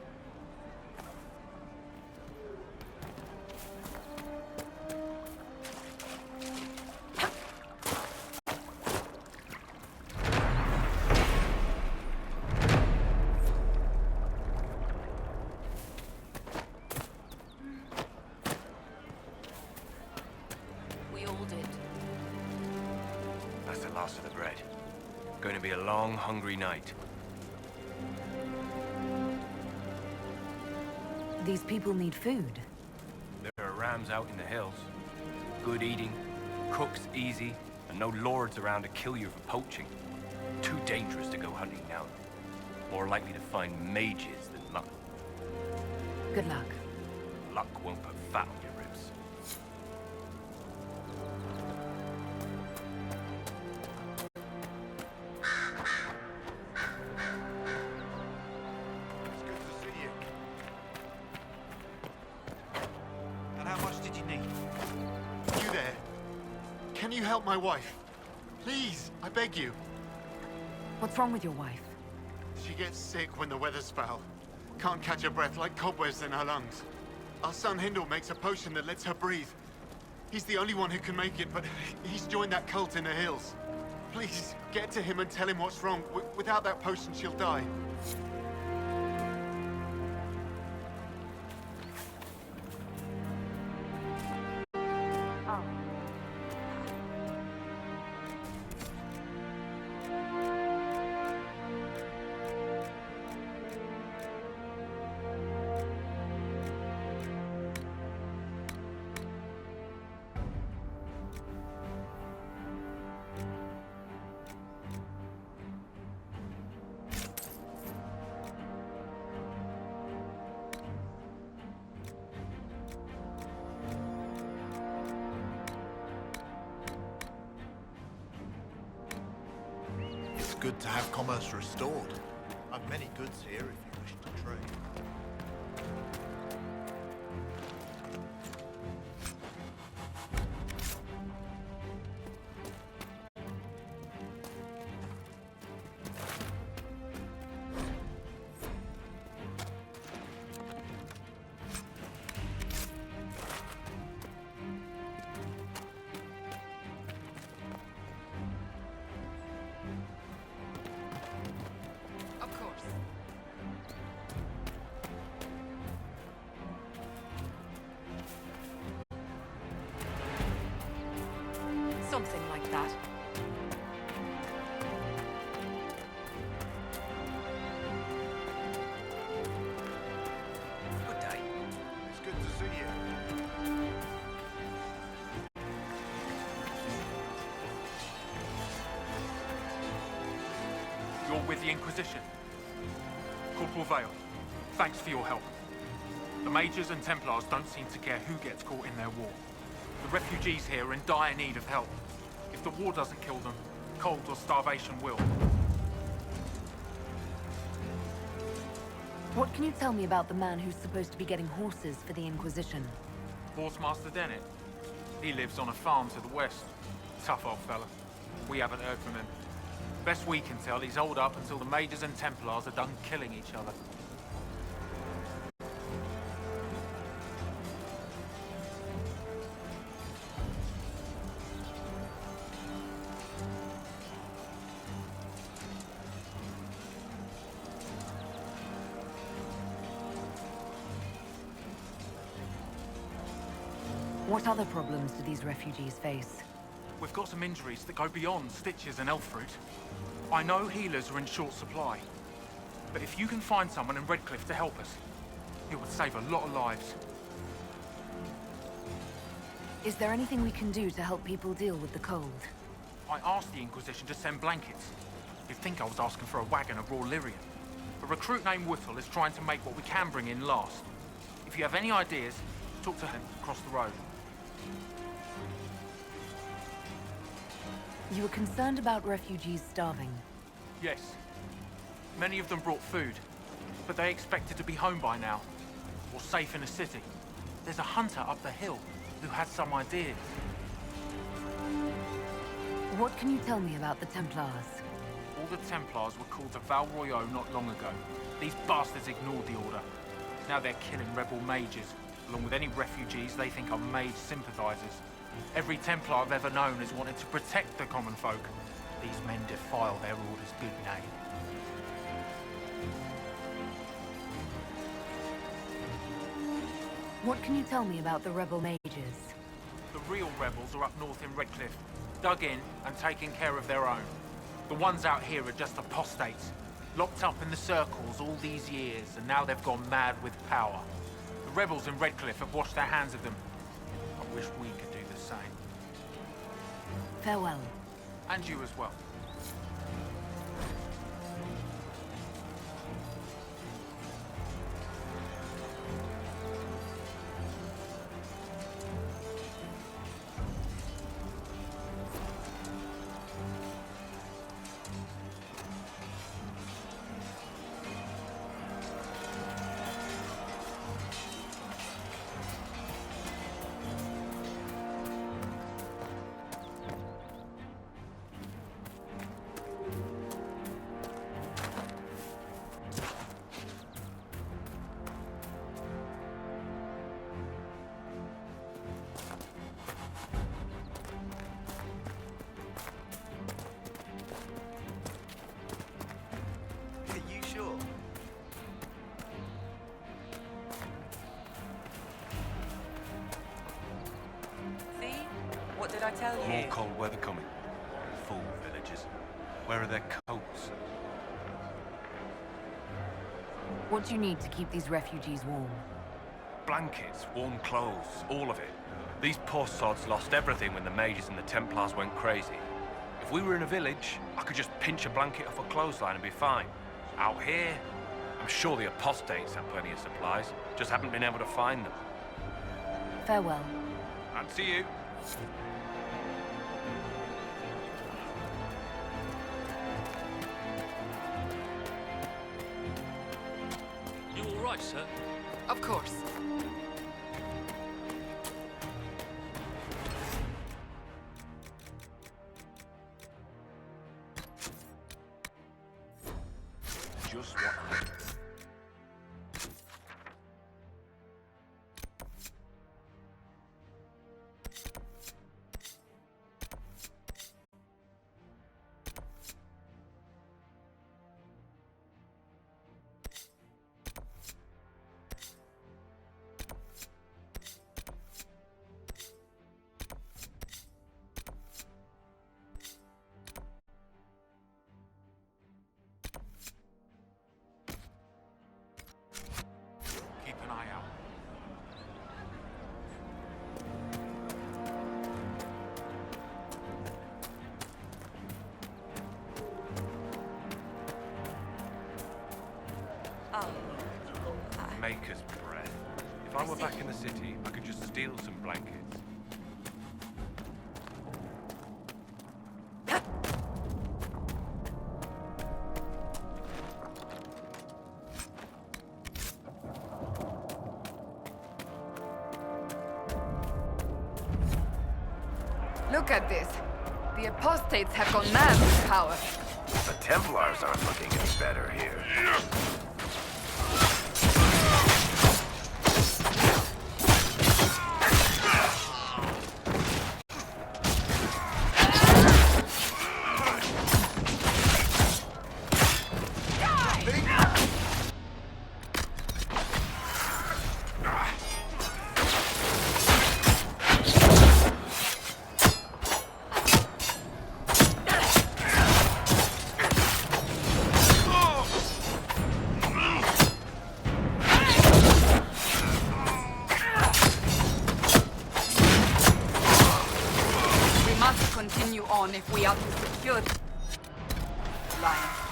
We all did. That's the last of the bread. Going to be a long, hungry night. These people need food. There are rams out in the hills. Good eating, cooks easy, and no lords around to kill you for poaching. Too dangerous to go hunting now. More likely to find mages than luck. Good luck. Luck won't put fat on your ribs. It's good to see you. And how much did you need? You there? Can you help my wife? Please, I beg you. What's wrong with your wife? She gets sick when the weather's foul. Can't catch her breath like cobwebs in her lungs. Our son Hindle makes a potion that lets her breathe. He's the only one who can make it, but he's joined that cult in the hills. Please, get to him and tell him what's wrong. Without that potion, she'll die. It's good to have commerce restored. I've many goods here if you wish to trade. Of course. Something like that. Good day. It's good to see you. You're with the Inquisition. Corporal Vale, thanks for your help. The Mages and Templars don't seem to care who gets caught in their war. The refugees here are in dire need of help. If the war doesn't kill them, cold or starvation will. What can you tell me about the man who's supposed to be getting horses for the Inquisition? Horsemaster Dennett. He lives on a farm to the west. Tough old fella. We haven't heard from him. Best we can tell, he's holed up until the Mages and Templars are done killing each other. What other problems do these refugees face? We've got some injuries that go beyond stitches and elf fruit. I know healers are in short supply, but if you can find someone in Redcliffe to help us, it would save a lot of lives. Is there anything we can do to help people deal with the cold? I asked the Inquisition to send blankets. You'd think I was asking for a wagon of raw Lyrian. A recruit named Whittle is trying to make what we can bring in last. If you have any ideas, talk to him across the road. You were concerned about refugees starving. Yes. Many of them brought food, but they expected to be home by now, or safe in a city. There's a hunter up the hill who has some ideas. What can you tell me about the Templars? All the Templars were called to Val Royeaux not long ago. These bastards ignored the order. Now they're killing rebel mages, along with any refugees they think are mage sympathizers. Every Templar I've ever known has wanted to protect the common folk. These men defile their order's good name. What can you tell me about the rebel mages? The real rebels are up north in Redcliffe, dug in and taking care of their own. The ones out here are just apostates, locked up in the circles all these years, and now they've gone mad with power. The rebels in Redcliffe have washed their hands of them. I wish we could do the same. Farewell. And you as well. What did I tell you? More cold weather coming. Fool villagers. Where are their coats? What do you need to keep these refugees warm? Blankets, warm clothes, all of it. These poor sods lost everything when the mages and the Templars went crazy. If we were in a village, I could just pinch a blanket off a clothesline and be fine. Out here, I'm sure the apostates have plenty of supplies, just haven't been able to find them. Farewell. And to you. You all right, sir? Of course. Just what I... Keep an eye out. Maker's breath. If I were back in the city, I could just steal some blankets. Look at this. The apostates have gone mad with power. The Templars aren't looking any better here. on if we are to secure... Lion.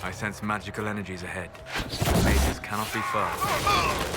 I sense magical energies ahead. Mages cannot be far.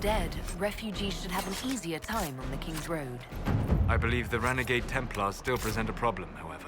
Dead, refugees should have an easier time on the King's Road. I believe the renegade Templars still present a problem, however.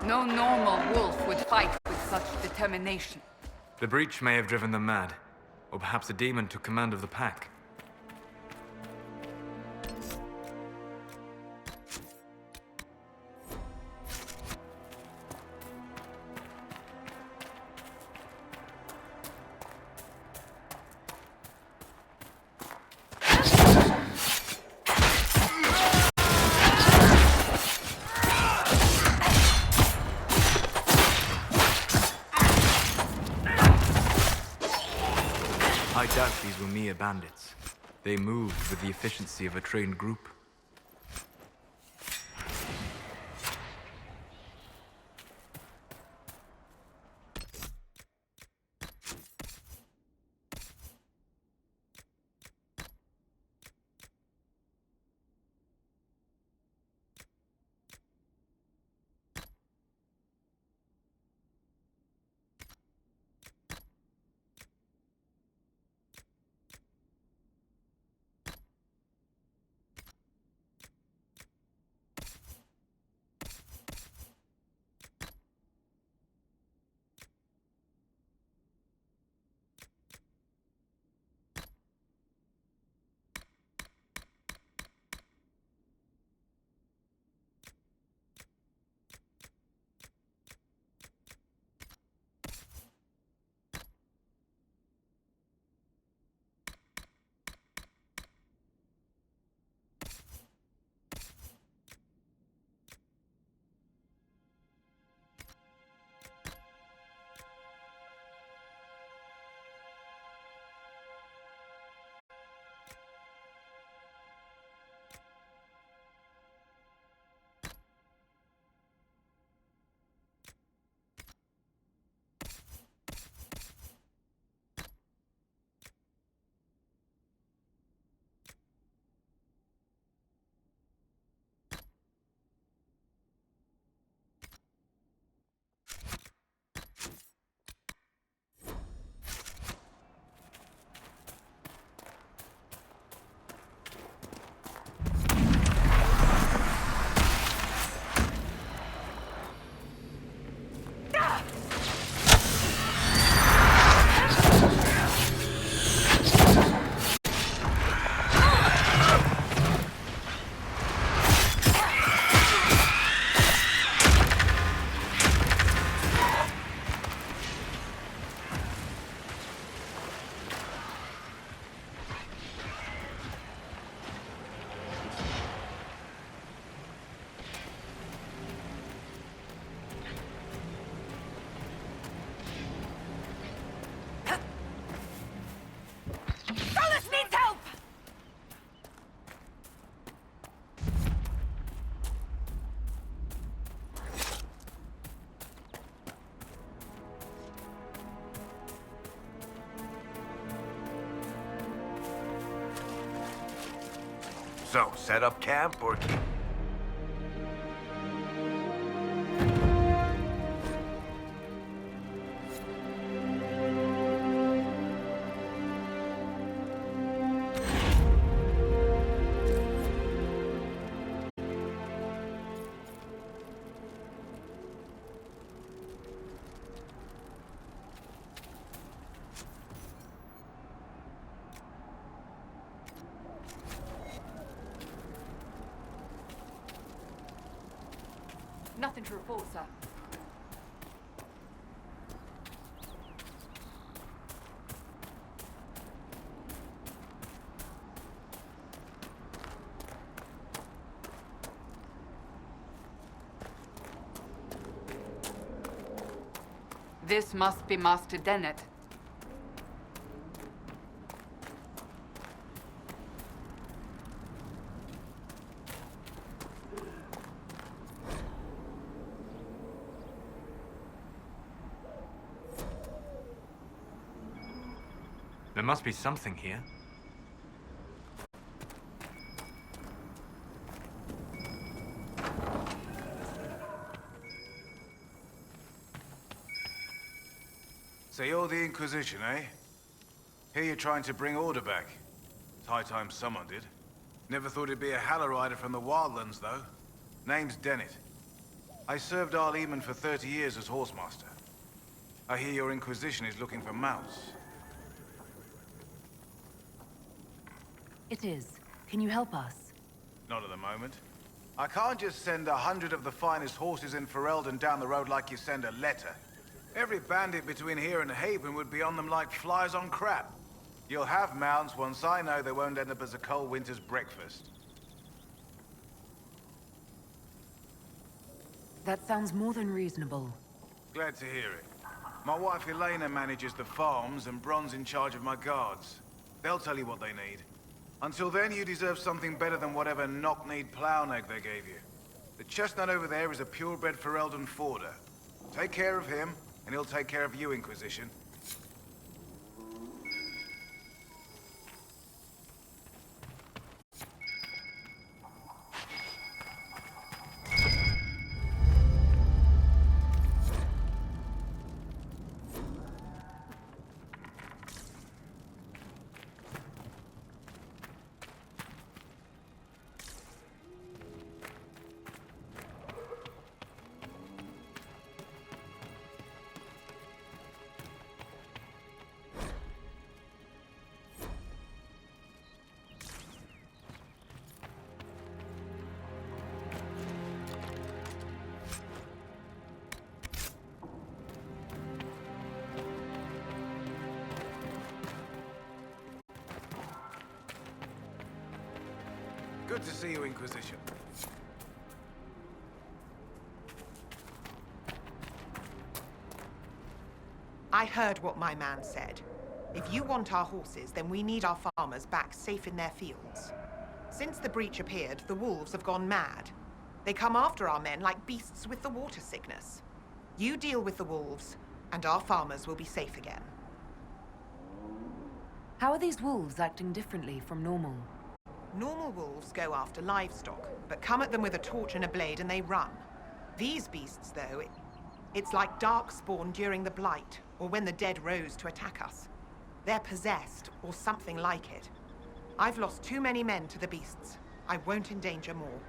No normal wolf would fight with such determination. The breach may have driven them mad, or perhaps a demon took command of the pack. I doubt these were mere bandits. They moved with the efficiency of a trained group. So, set up camp or keep... Nothing to report, sir. This must be Master Dennett. must be something here. So you're the Inquisition, eh? Here you're trying to bring order back. It's high time someone did. Never thought it'd be a Hallow-Rider from the Wildlands, though. Name's Dennett. I served Arl Eamon for 30 years as Horsemaster. I hear your Inquisition is looking for mounts. It is. Can you help us? Not at the moment. I can't just send 100 of the finest horses in Ferelden down the road like you send a letter. Every bandit between here and Haven would be on them like flies on crap. You'll have mounts once I know they won't end up as a cold winter's breakfast. That sounds more than reasonable. Glad to hear it. My wife Elena manages the farms and Bron's in charge of my guards. They'll tell you what they need. Until then, you deserve something better than whatever knock-kneed plow-neg they gave you. The chestnut over there is a purebred Ferelden forder. Take care of him, and he'll take care of you, Inquisition. Good to see you, Inquisition. I heard what my man said. If you want our horses, then we need our farmers back safe in their fields. Since the breach appeared, the wolves have gone mad. They come after our men like beasts with the water sickness. You deal with the wolves, and our farmers will be safe again. How are these wolves acting differently from normal? Normal wolves go after livestock, but come at them with a torch and a blade and they run. These beasts, though, it's like darkspawn during the Blight, or when the dead rose to attack us. They're possessed, or something like it. I've lost too many men to the beasts. I won't endanger more.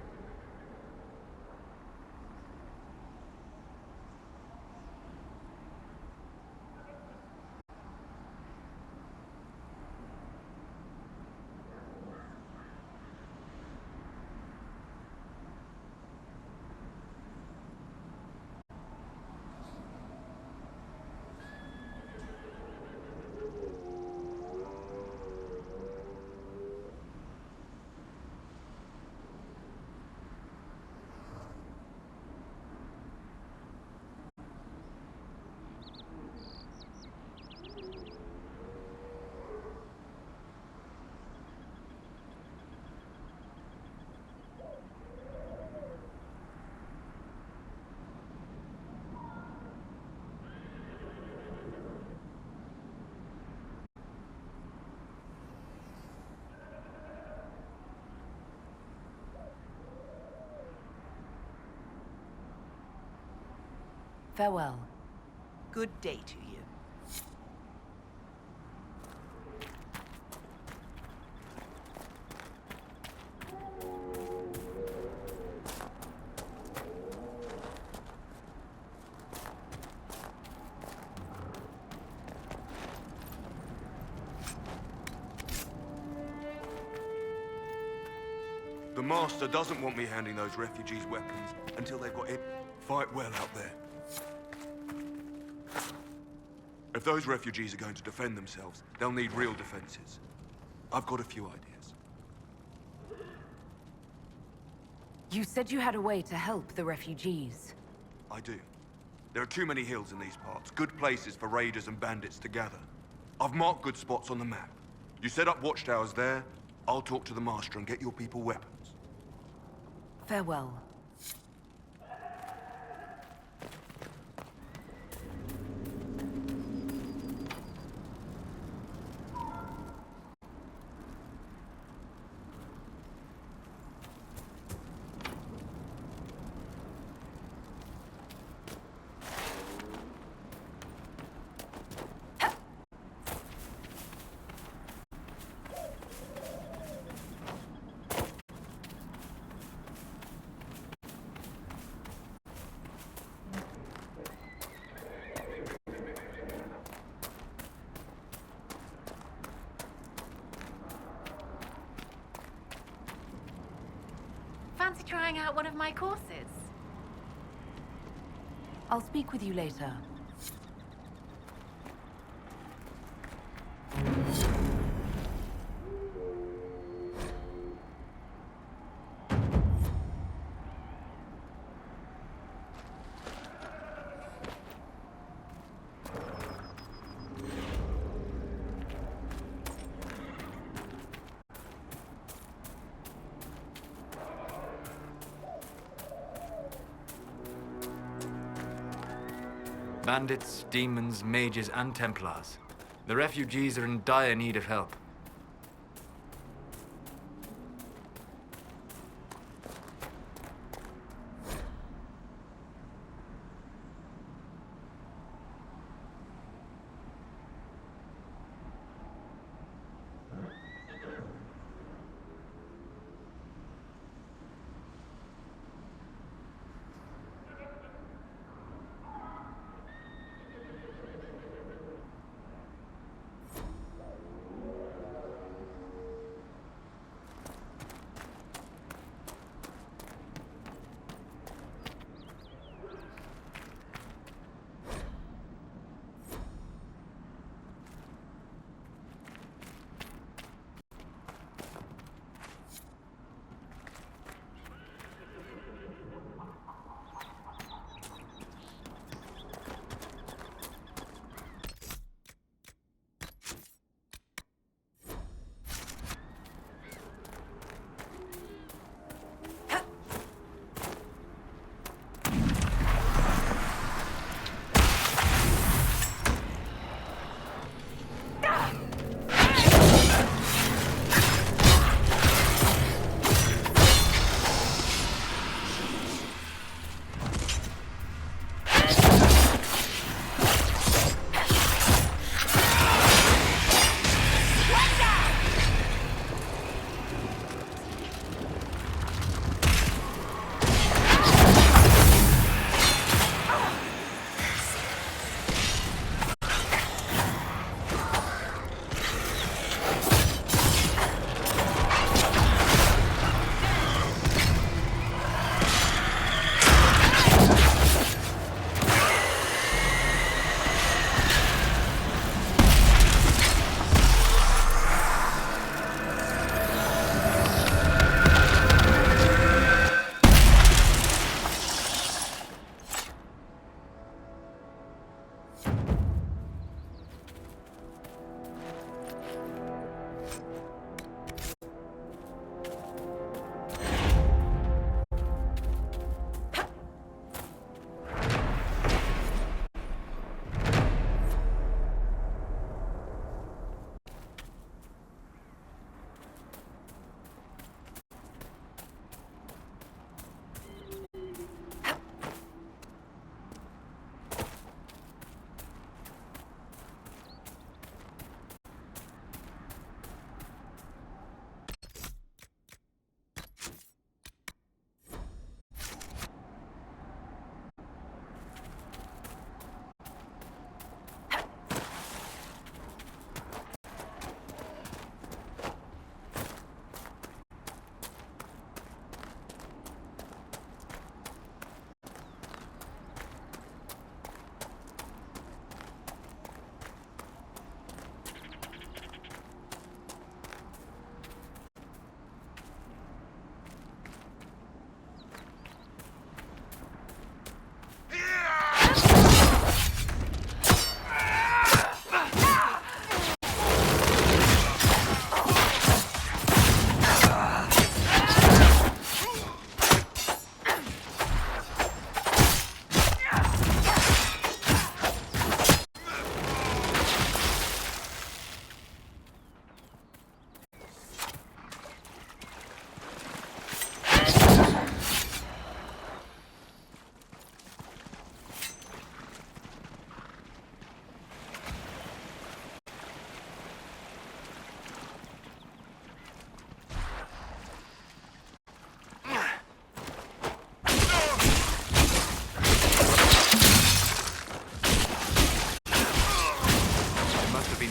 Farewell. Good day to you. The Master doesn't want me handing those refugees weapons until they've got it fight well out there. If those refugees are going to defend themselves, they'll need real defenses. I've got a few ideas. You said you had a way to help the refugees. I do. There are too many hills in these parts, good places for raiders and bandits to gather. I've marked good spots on the map. You set up watchtowers there, I'll talk to the Master and get your people weapons. Farewell. trying out one of my courses? I'll speak with you later. Bandits, demons, mages, and Templars. The refugees are in dire need of help.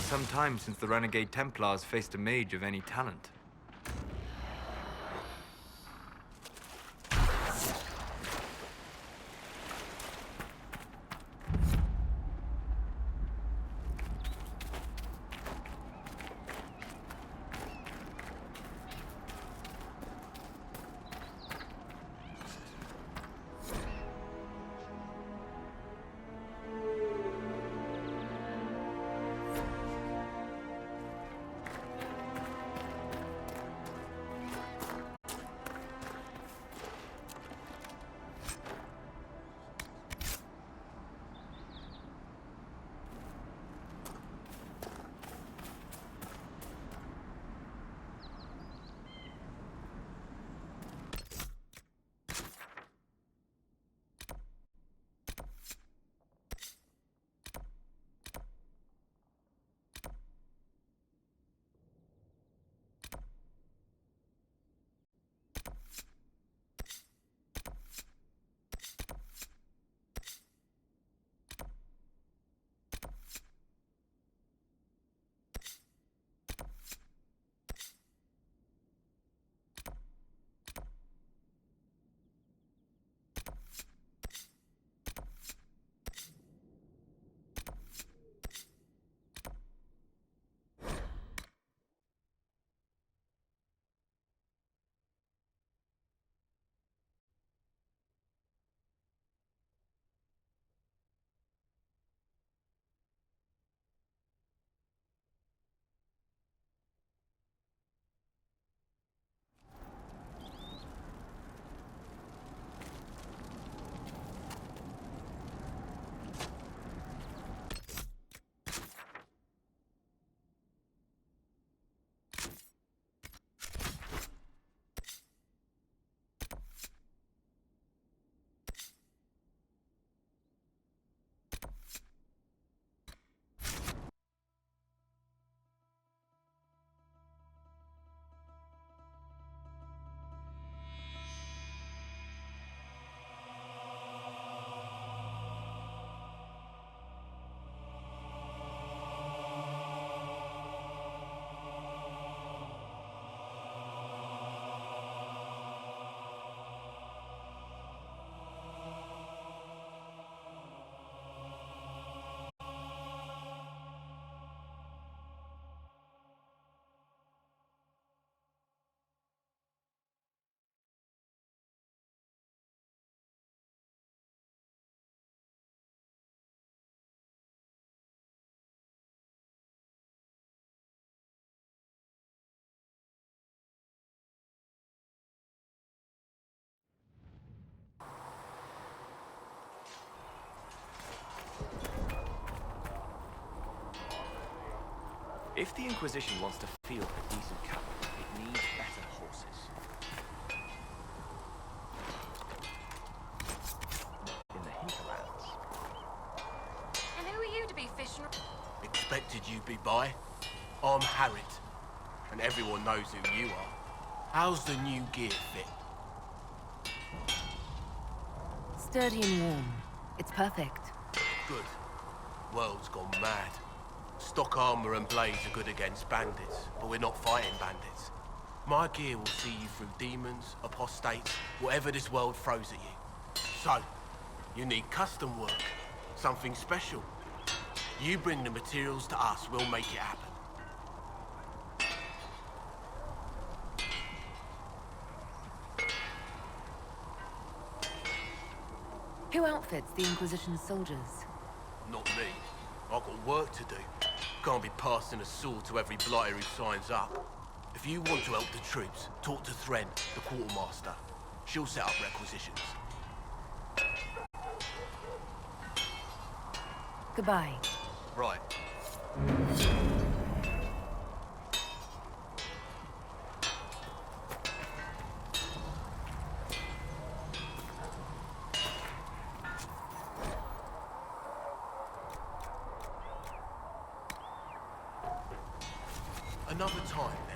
Some time since the renegade Templars faced a mage of any talent. If the Inquisition wants to field a decent cavalry, it needs better horses. In the hinterlands. And who are you to be fishing? Expected you'd be by. I'm Harriet, and everyone knows who you are. How's the new gear fit? Sturdy and warm. It's perfect. Good. World's gone mad. Stock armor and blades are good against bandits, but we're not fighting bandits. My gear will see you through demons, apostates, whatever this world throws at you. So, you need custom work, something special. You bring the materials to us, we'll make it happen. Who outfits the Inquisition's soldiers? Not me. I've got work to do. Can't be passing a sword to every blighter who signs up. If you want to help the troops, talk to Thren, the quartermaster. She'll set up requisitions. Goodbye. Right. Another time, then.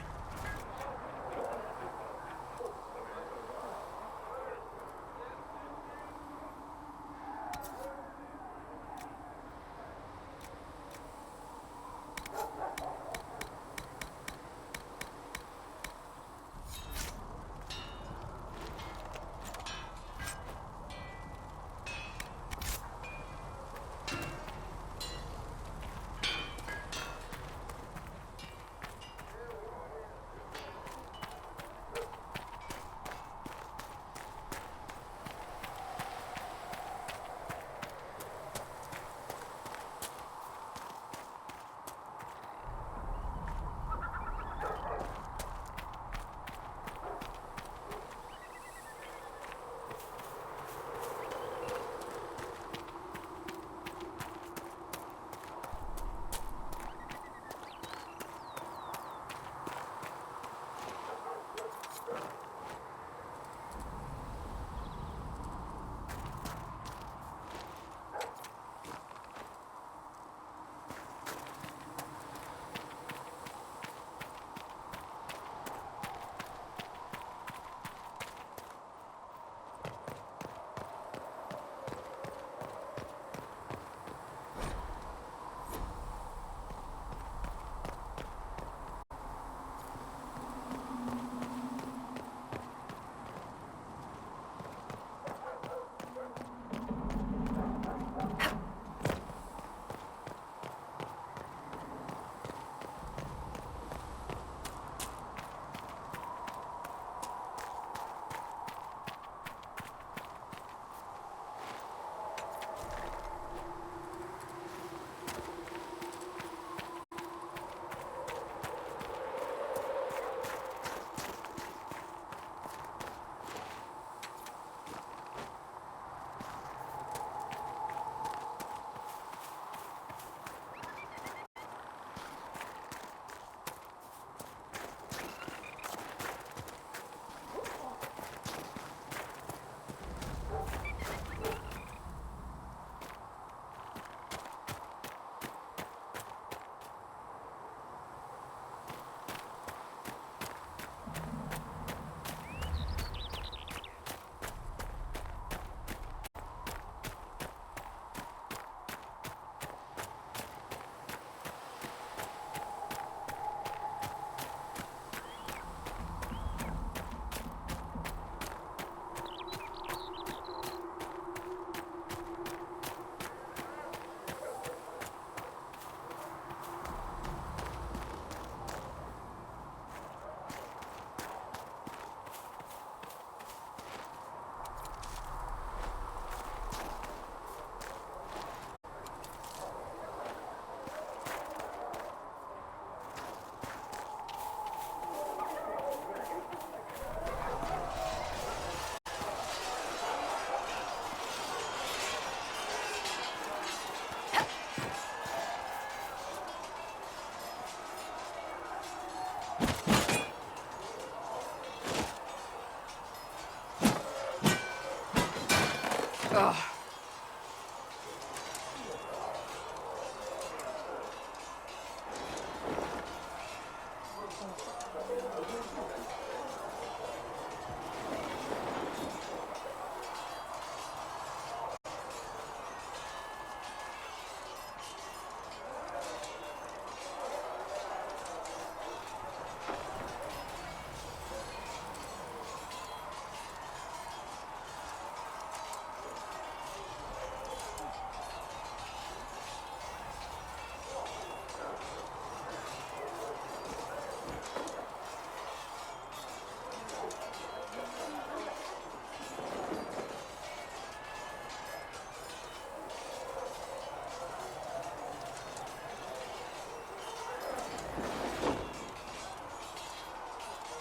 Ugh.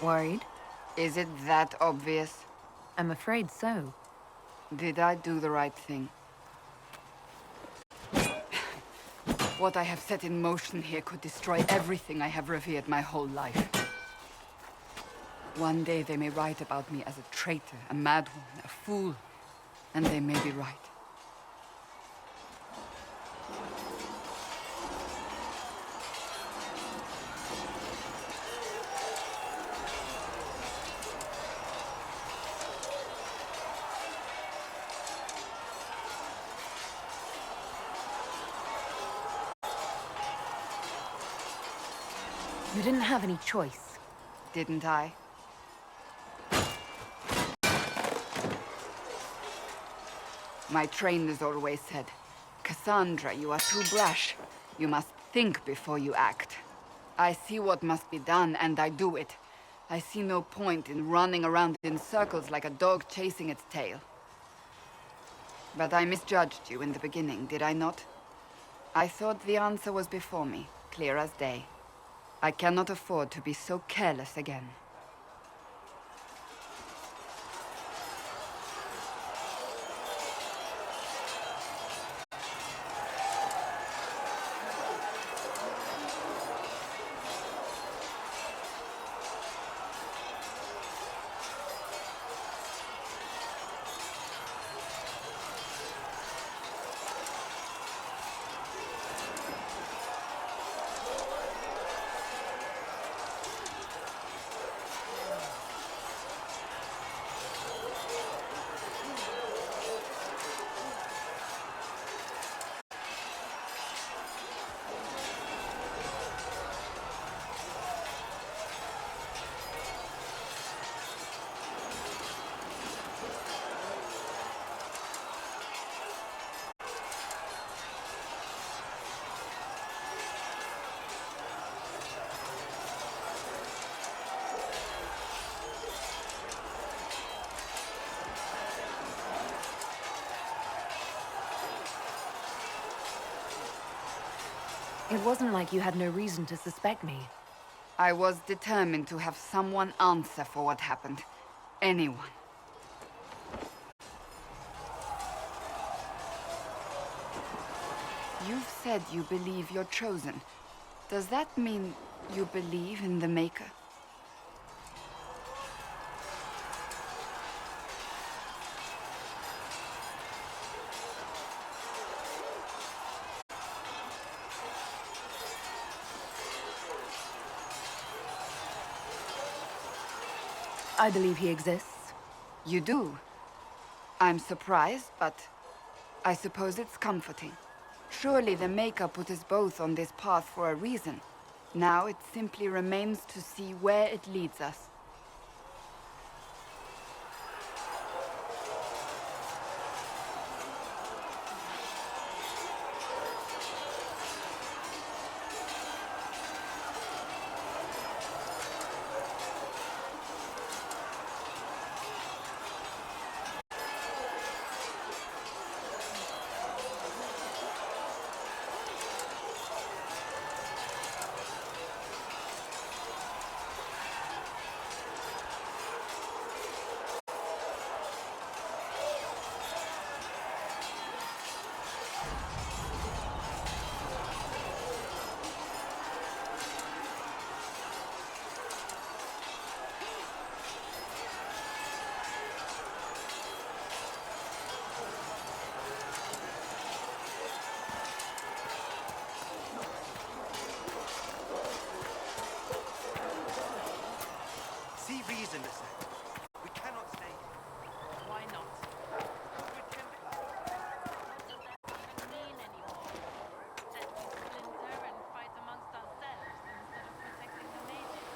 Worried? Is it that obvious? I'm afraid so. Did I do the right thing? What I have set in motion here could destroy everything I have revered my whole life. One day they may write about me as a traitor, a madwoman, a fool, and they may be right. You didn't have any choice. Didn't I? My trainers always said, Cassandra, you are too brash. You must think before you act. I see what must be done, and I do it. I see no point in running around in circles like a dog chasing its tail. But I misjudged you in the beginning, did I not? I thought the answer was before me, clear as day. I cannot afford to be so careless again. It wasn't like you had no reason to suspect me. I was determined to have someone answer for what happened. Anyone. You've said you believe you're chosen. Does that mean you believe in the Maker? I believe he exists. You do? I'm surprised, but I suppose it's comforting. Surely the Maker put us both on this path for a reason. Now it simply remains to see where it leads us. in the sect. We cannot stay here. Why not? mean anymore. That we splinter and fight amongst ourselves instead of protecting the mages.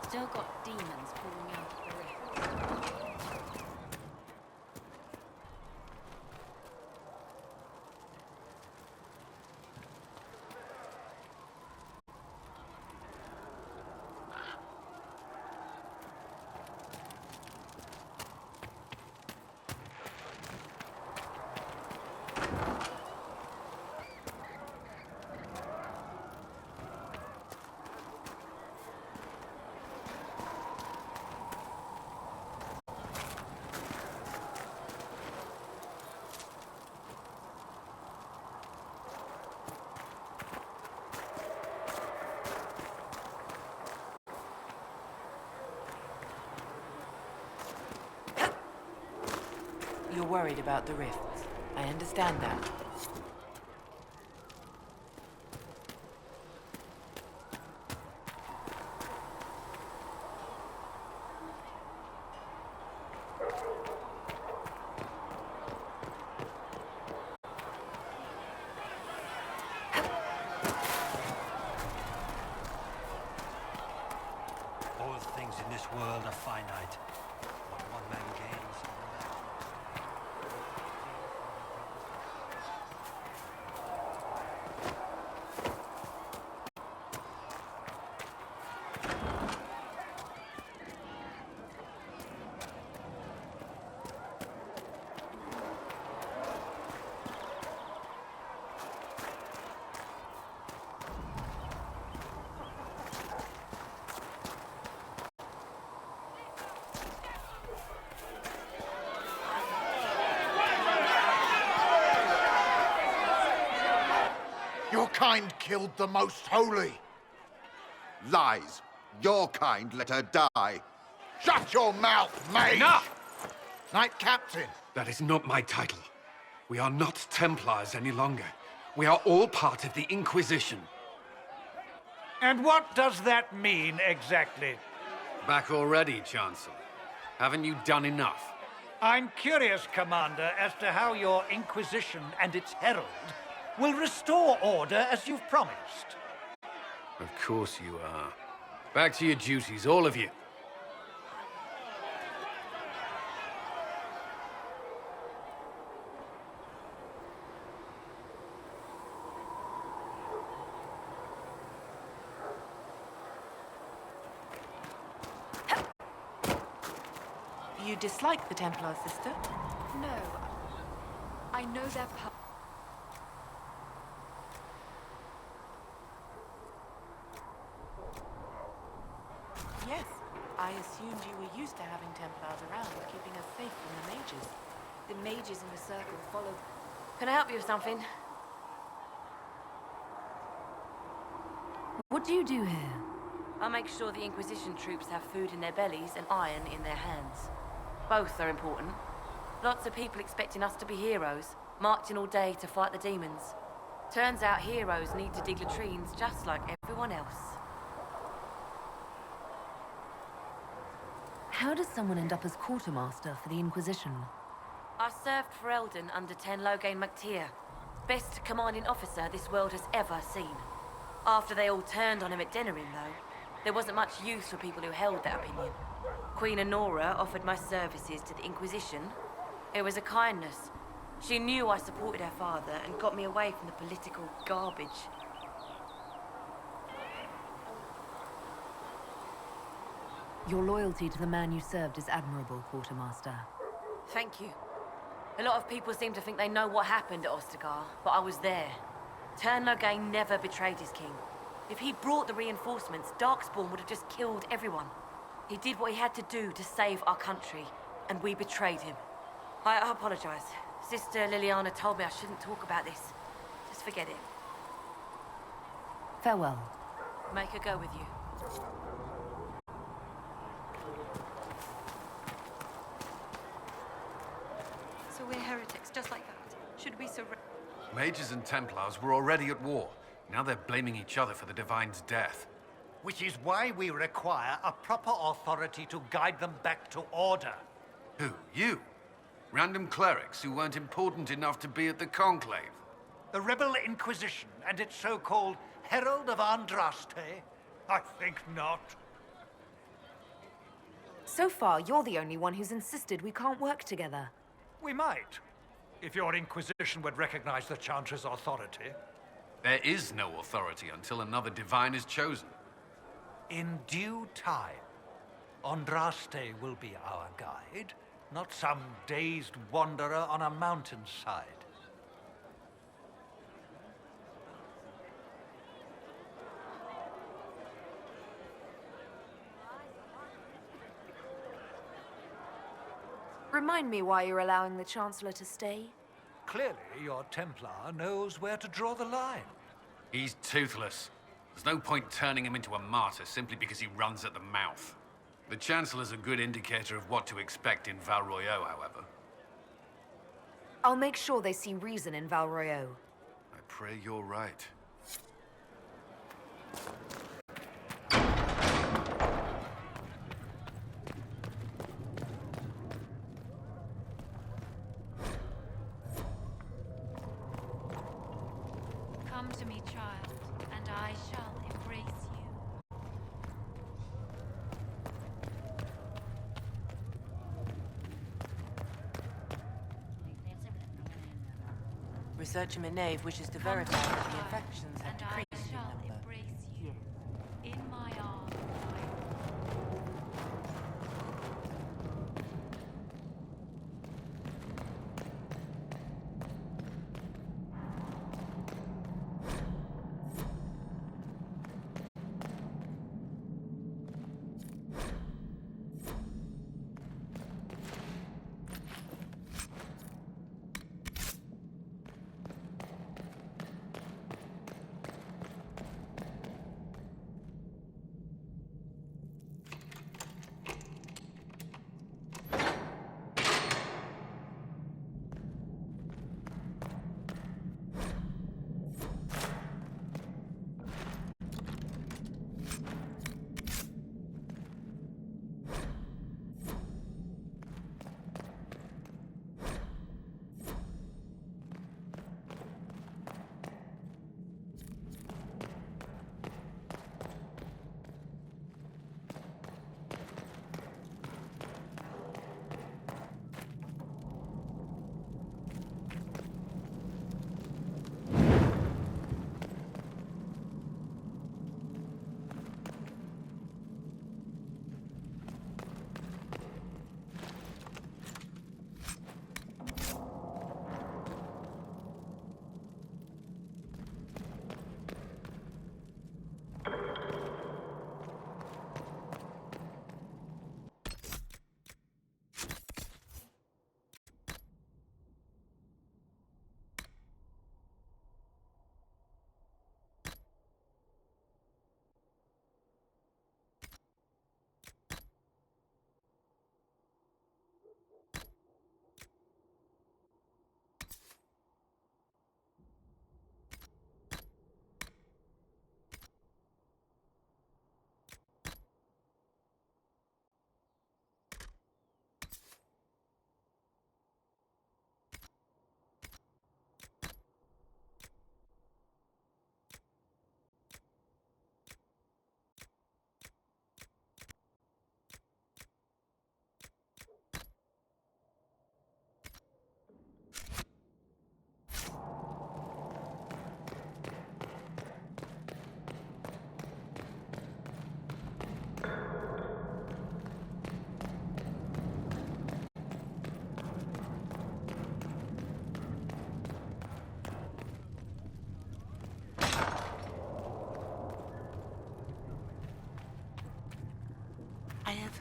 Still got demons pouring out of the rift. You're worried about the rifts. I understand that. All things in this world are finite. What one man gains, Your kind killed the most holy. Lies. Your kind let her die. Shut your mouth, mage! Enough! Knight Captain. That is not my title. We are not Templars any longer. We are all part of the Inquisition. And what does that mean, exactly? Back already, Chancellor. Haven't you done enough? I'm curious, Commander, as to how your Inquisition and its herald will restore order as you've promised. Of course you are. Back to your duties, all of you. You dislike the Templar, sister? No. I know their power. Yes. I assumed you were used to having Templars around, keeping us safe from the mages. The mages in the circle followed. Can I help you with something? What do you do here? I make sure the Inquisition troops have food in their bellies and iron in their hands. Both are important. Lots of people expecting us to be heroes, marching all day to fight the demons. Turns out heroes need to dig latrines just like everyone else. How does someone end up as quartermaster for the Inquisition? I served for Eldon under 10 Loghain MacTier. Best commanding officer this world has ever seen. After they all turned on him at Denerim, though, there wasn't much use for people who held that opinion. Queen Honora offered my services to the Inquisition. It was a kindness. She knew I supported her father and got me away from the political garbage. Your loyalty to the man you served is admirable, Quartermaster. Thank you. A lot of people seem to think they know what happened at Ostagar, but I was there. Tern Loghain never betrayed his king. If he'd brought the reinforcements, Darkspawn would have just killed everyone. He did what he had to do to save our country, and we betrayed him. I apologize. Sister Liliana told me I shouldn't talk about this. Just forget it. Farewell. Make her go with you. So we're heretics, just like that. Should we surrender? Mages and Templars were already at war. Now they're blaming each other for the Divine's death. Which is why we require a proper authority to guide them back to order. Who? You? Random clerics who weren't important enough to be at the Conclave? The Rebel Inquisition and its so-called Herald of Andraste? I think not. So far, you're the only one who's insisted we can't work together. We might, if your Inquisition would recognize the Chantry's authority. There is no authority until another Divine is chosen. In due time, Andraste will be our guide, not some dazed wanderer on a mountainside. Remind me why you're allowing the Chancellor to stay? Clearly, your Templar knows where to draw the line. He's toothless. There's no point turning him into a martyr simply because he runs at the mouth. The Chancellor's a good indicator of what to expect in Val Royeaux, however. I'll make sure they see reason in Val Royeaux. I pray you're right. Come to me, child, and I shall embrace you. Researcher Menave wishes to verify that the infections have And I decreased in shall number. embrace you. In my arms.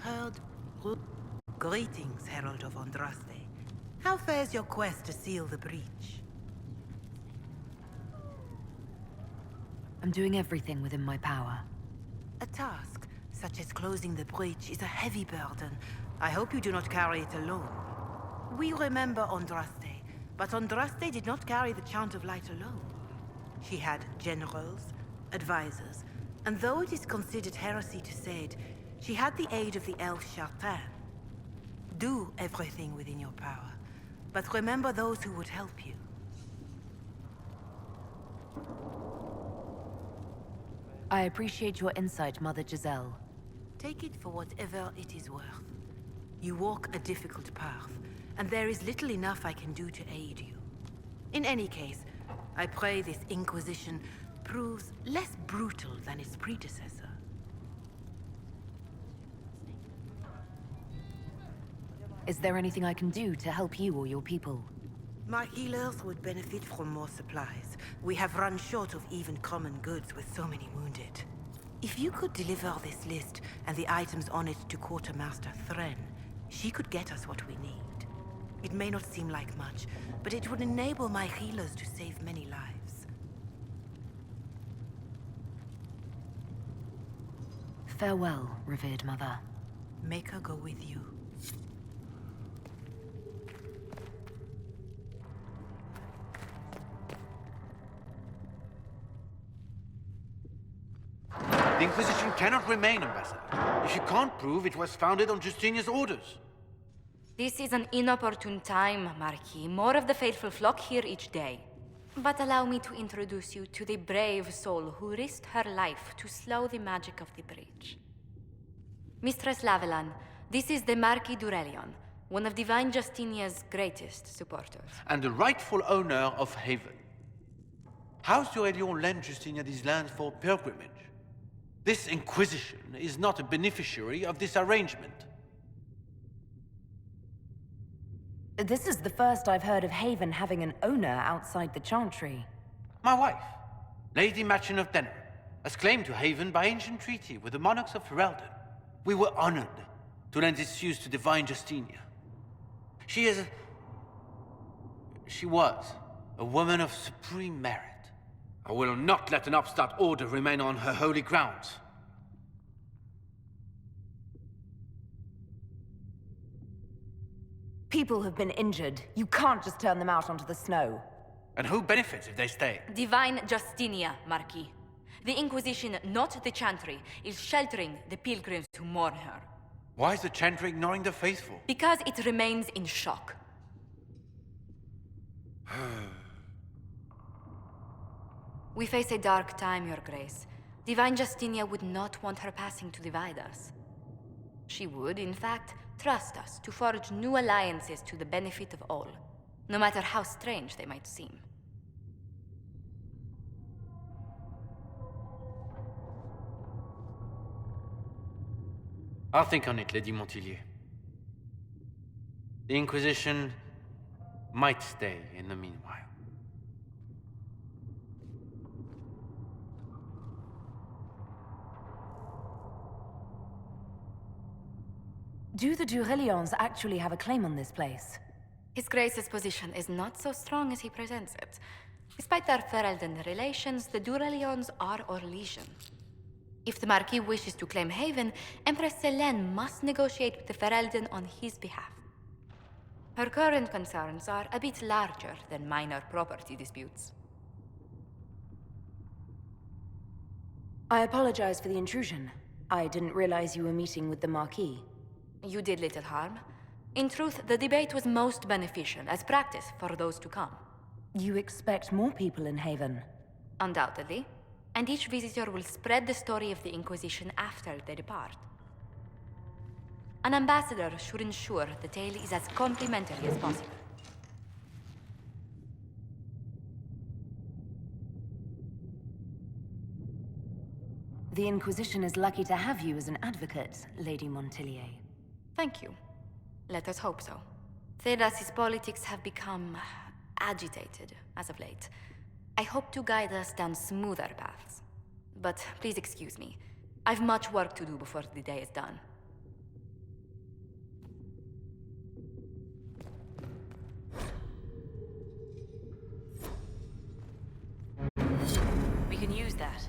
heard... Greetings, Herald of Andraste. How fares your quest to seal the breach? I'm doing everything within my power. A task, such as closing the breach, is a heavy burden. I hope you do not carry it alone. We remember Andraste, but Andraste did not carry the Chant of Light alone. She had generals, advisors, and though it is considered heresy to say it, she had the aid of the elf Chartan. Do everything within your power, but remember those who would help you. I appreciate your insight, Mother Giselle. Take it for whatever it is worth. You walk a difficult path, and there is little enough I can do to aid you. In any case, I pray this Inquisition proves less brutal than its predecessor. Is there anything I can do to help you or your people? My healers would benefit from more supplies. We have run short of even common goods with so many wounded. If you could deliver this list and the items on it to Quartermaster Thren, she could get us what we need. It may not seem like much, but it would enable my healers to save many lives. Farewell, revered mother. Make her go with you. The Inquisition cannot remain, Ambassador, if you can't prove it was founded on Justinia's orders. This is an inopportune time, Marquis. More of the faithful flock here each day. But allow me to introduce you to the brave soul who risked her life to slow the magic of the breach. Mistress Lavelan, this is the Marquis Durelion, one of Divine Justinia's greatest supporters. And the rightful owner of Haven. House Durelion lent Justinia these lands for pilgrimage. This Inquisition is not a beneficiary of this arrangement. This is the first I've heard of Haven having an owner outside the Chantry. My wife, Lady Machin of Denner, has claimed to Haven by ancient treaty with the monarchs of Ferelden. We were honored to lend its use to Divine Justinia. She was a woman of supreme merit. I will not let an upstart order remain on her holy grounds. People have been injured. You can't just turn them out onto the snow. And who benefits if they stay? Divine Justinia, Marquis. The Inquisition, not the Chantry, is sheltering the pilgrims who mourn her. Why is the Chantry ignoring the faithful? Because it remains in shock. We face a dark time, Your Grace. Divine Justinia would not want her passing to divide us. She would, in fact, trust us to forge new alliances to the benefit of all, no matter how strange they might seem. I'll think on it, Lady Montillier. The Inquisition might stay in the meanwhile. Do the Durelions actually have a claim on this place? His Grace's position is not so strong as he presents it. Despite their Ferelden relations, the Durelions are Orlesian. If the Marquis wishes to claim Haven, Empress Selene must negotiate with the Ferelden on his behalf. Her current concerns are a bit larger than minor property disputes. I apologize for the intrusion. I didn't realize you were meeting with the Marquis. You did little harm. In truth, the debate was most beneficial as practice for those to come. You expect more people in Haven? Undoubtedly. And each visitor will spread the story of the Inquisition after they depart. An ambassador should ensure the tale is as complimentary as possible. The Inquisition is lucky to have you as an advocate, Lady Montillier. Thank you. Let us hope so. Thedas's politics have become agitated as of late. I hope to guide us down smoother paths. But please excuse me. I've much work to do before the day is done. that.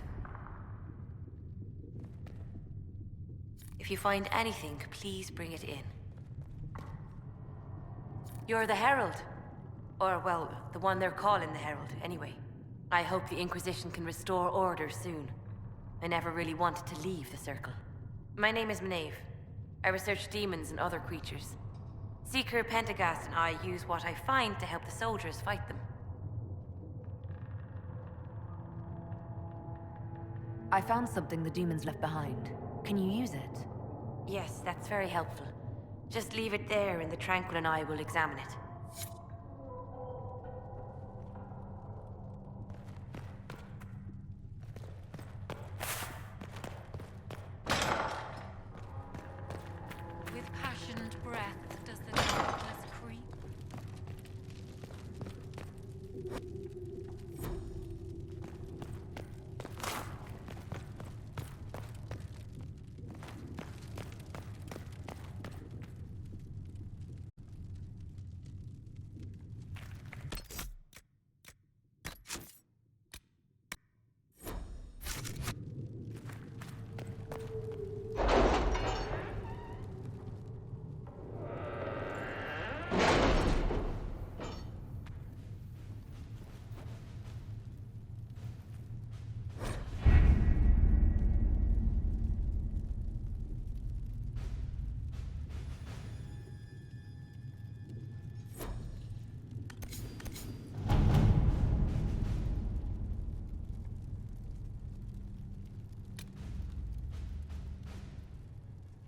If you find anything, please bring it in. You're the Herald. Or, well, the one they're calling the Herald, anyway. I hope the Inquisition can restore order soon. I never really wanted to leave the Circle. My name is Maeve. I research demons and other creatures. Seeker Pentagast and I use what I find to help the soldiers fight them. I found something the demons left behind. Can you use it? Yes, that's very helpful. Just leave it there and the Tranquil and I will examine it. With passionate breath does the darkness creep.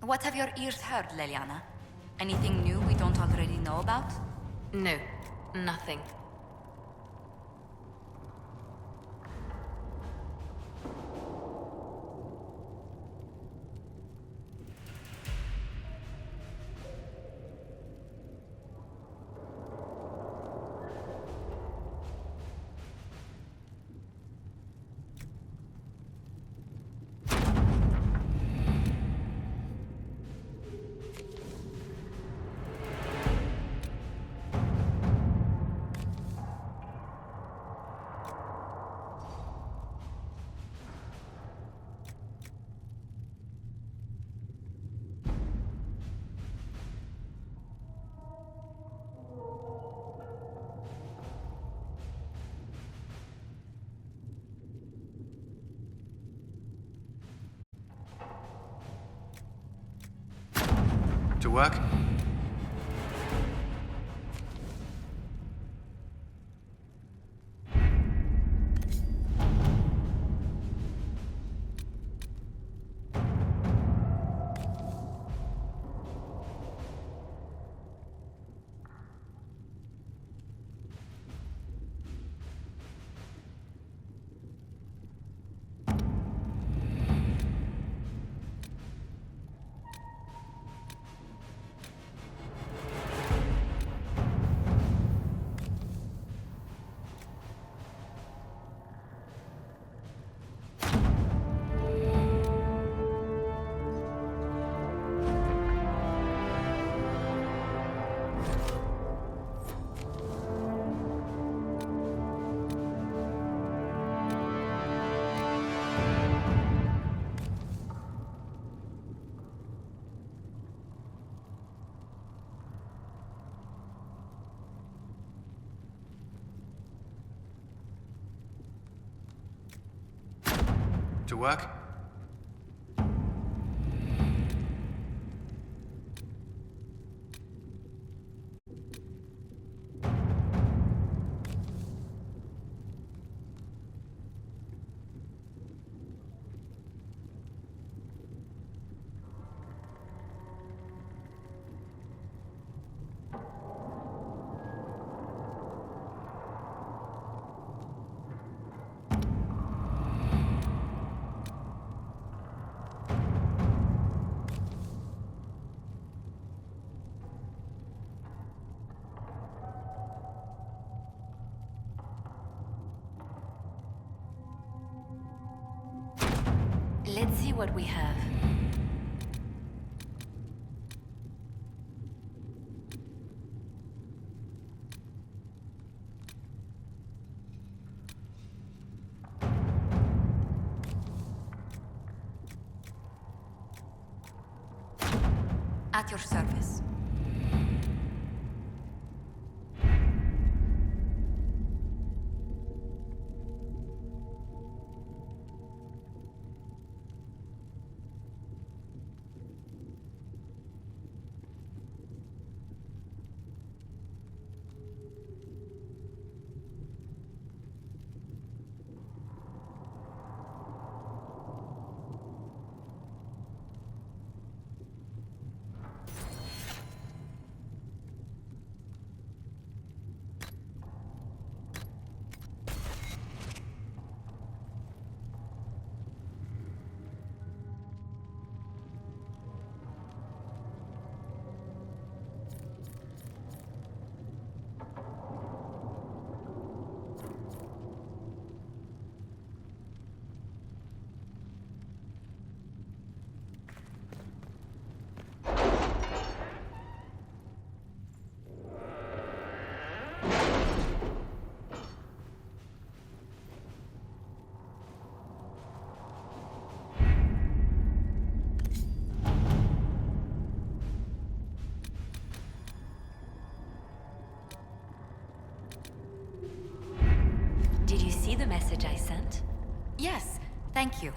What have your ears heard, Leliana? Anything new we don't already know about? No, nothing. To work? To work? Let's see what we have. At your service. Did you see the message I sent? Yes, thank you.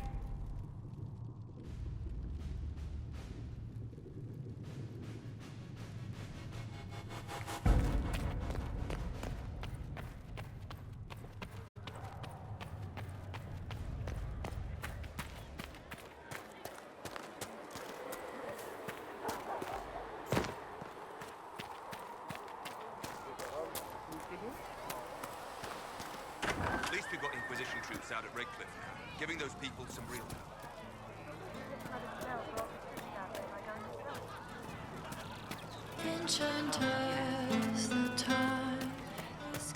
At least we've got Inquisition troops out at Redcliffe now, giving those people some real help. Enchanters, the time is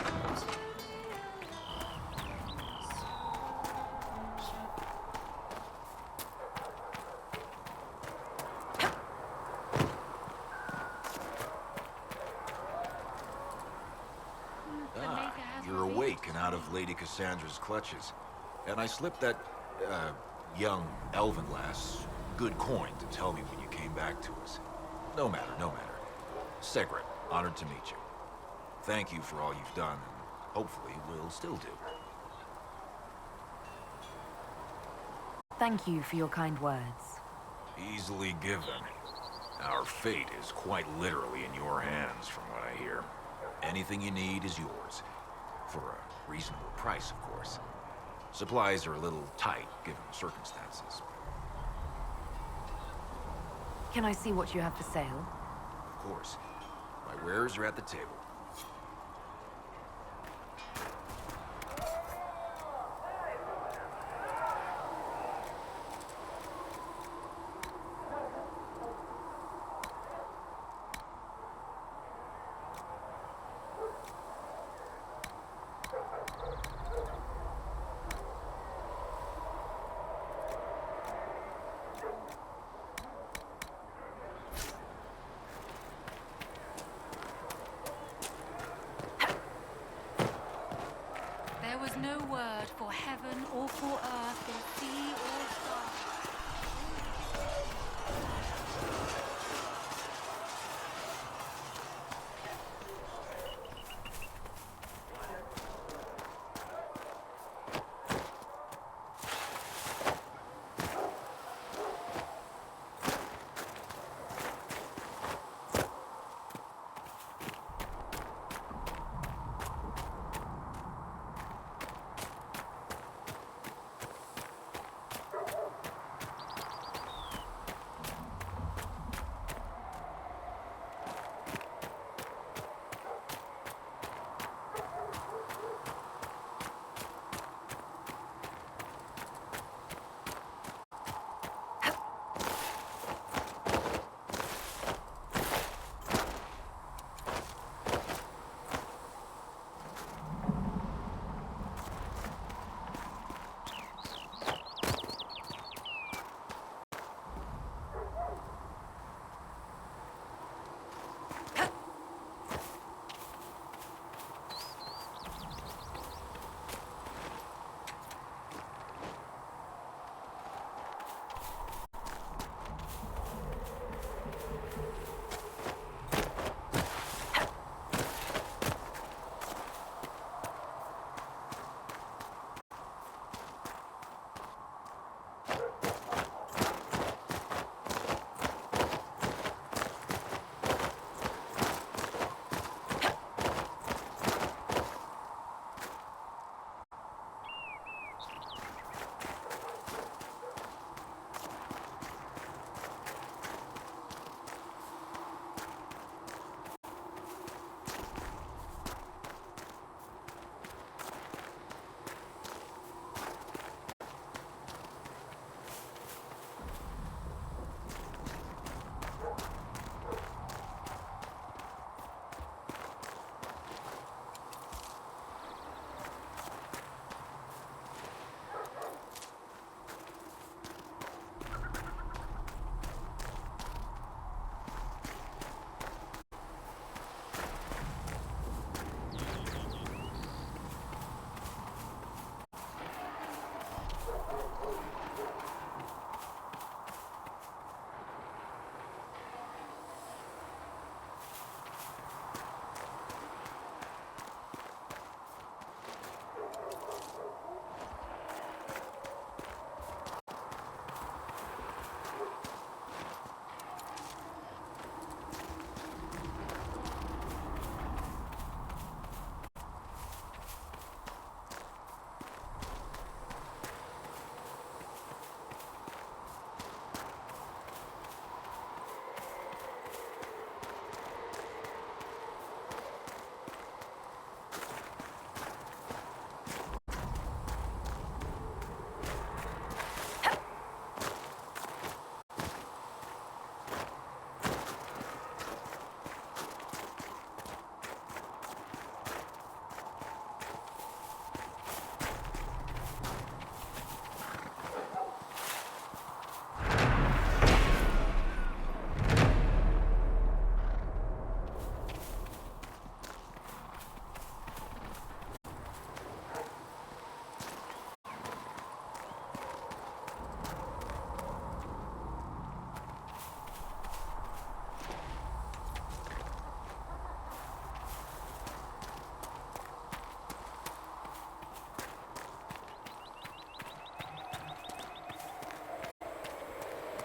You're awake and out of Lady Cassandra's clutches. And I slipped that, young elven lass good coin to tell me when you came back to us. No matter, no matter. Segret, honored to meet you. Thank you for all you've done, and hopefully will still do. Thank you for your kind words. Easily given. Our fate is quite literally in your hands, from what I hear. Anything you need is yours. For a reasonable price, of course. Supplies are a little tight, given circumstances. Can I see what you have for sale? Of course. My wares are at the table. There was no word for heaven or for earth or sea or sky.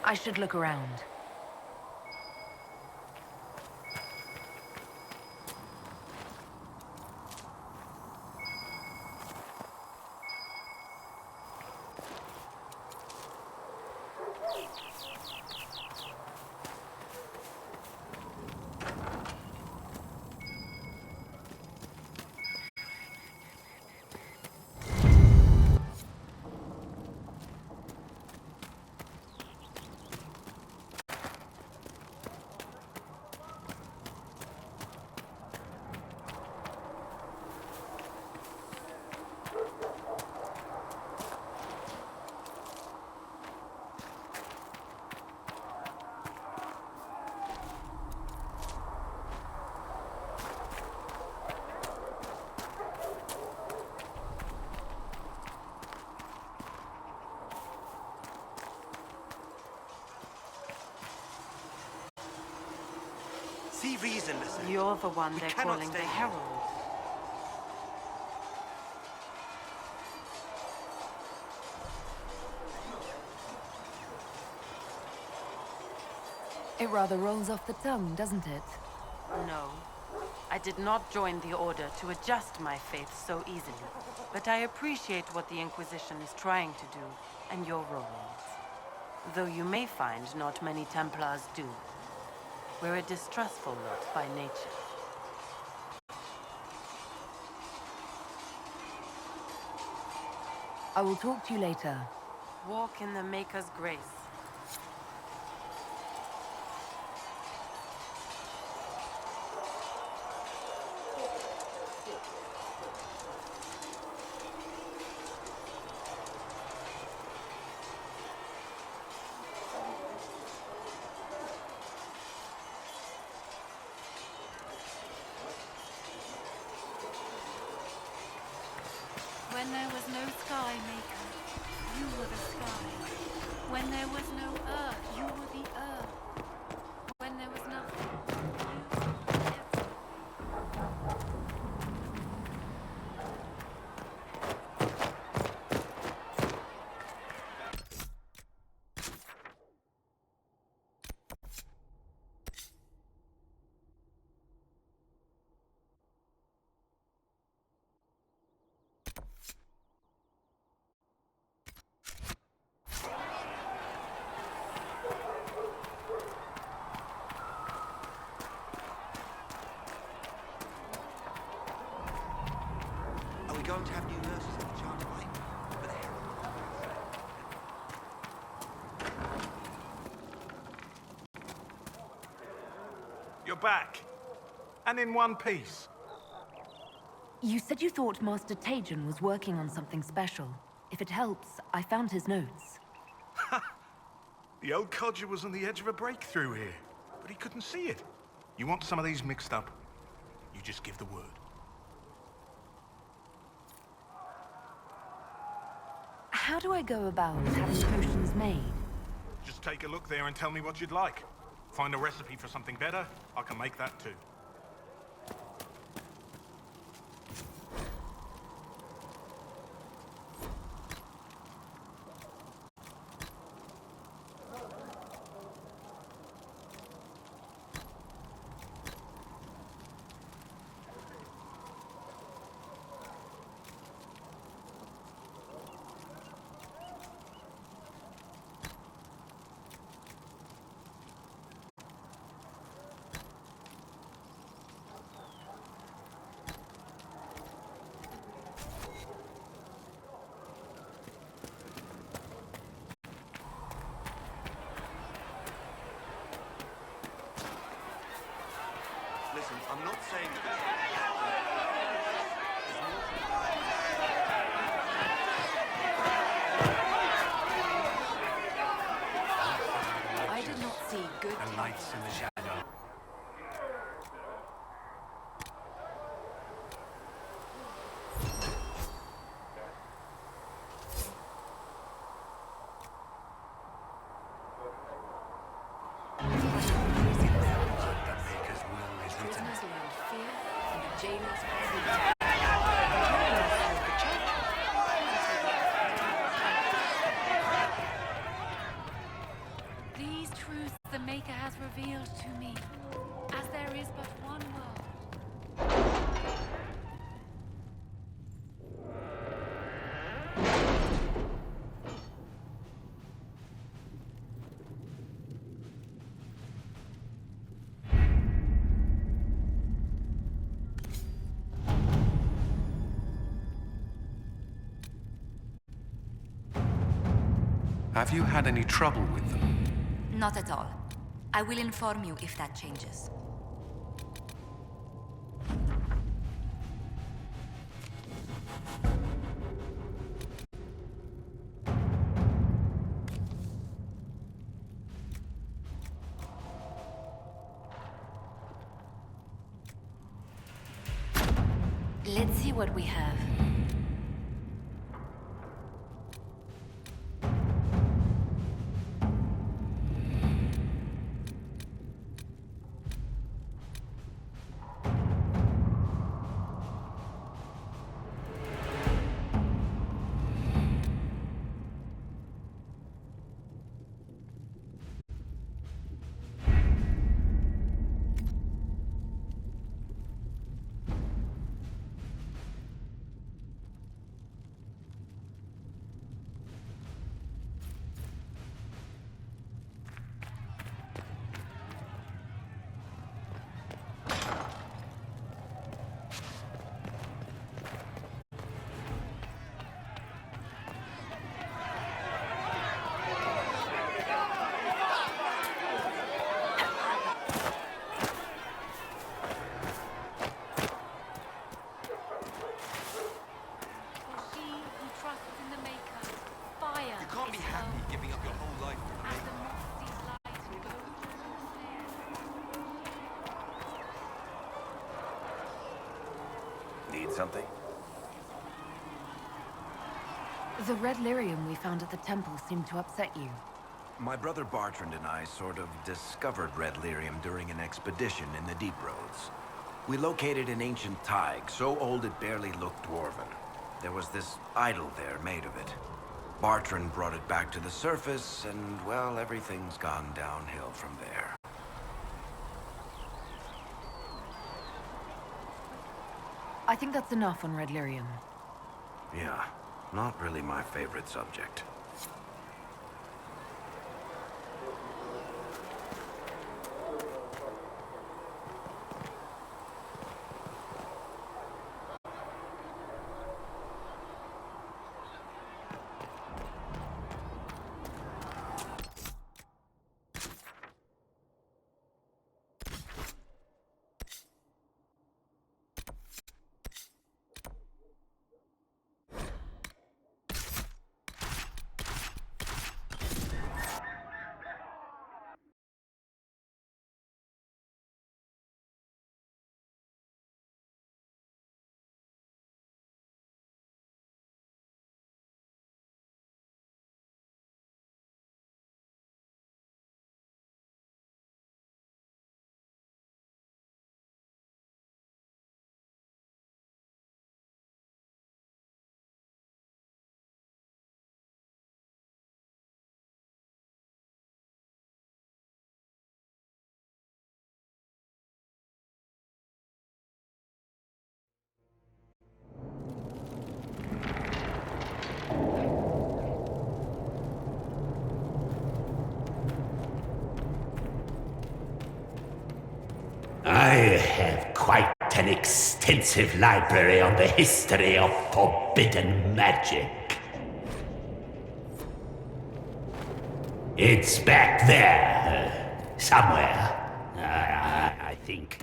I should look around. See reason, listen. You're the one they're cannot calling the stay here. Herald. It rather rolls off the tongue, doesn't it? No. I did not join the Order to adjust my faith so easily. But I appreciate what the Inquisition is trying to do, and your role. Though you may find not many Templars do. We're a distrustful lot by nature. I will talk to you later. Walk in the Maker's grace. When there was no sky, Maker, you were the sky. When there was no earth, you were the earth. When there was nothing, you were everything. Are we going to have new nurses at the charter line? For the Herald? You're back. And in one piece. You said you thought Master Tajan was working on something special. If it helps, I found his notes. The old codger was on the edge of a breakthrough here, but he couldn't see it. You want some of these mixed up? You just give the word. How do I go about having potions made? Just take a look there and tell me what you'd like. Find a recipe for something better, I can make that too. Listen, I'm not saying that... I did not see good And lights in the shadow. Prisoners learned fear, revealed to me, as there is but one world. Have you had any trouble with them? Not at all. I will inform you if that changes. Let's see what we have. Need something? The red lyrium we found at the temple seemed to upset you. My brother Bartrand and I sort of discovered red lyrium during an expedition in the Deep Roads. We located an ancient thaig, so old it barely looked dwarven. There was this idol there made of it. Bartrand brought it back to the surface, and, well, everything's gone downhill from there. I think that's enough on red lyrium. Yeah, not really my favorite subject. I have quite an extensive library on the history of forbidden magic. It's back there, somewhere. I think.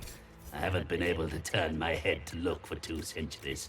I haven't been able to turn my head to look for 2 centuries.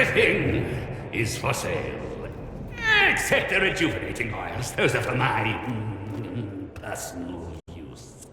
Everything is for sale. Except the rejuvenating oils. Those are for my personal use.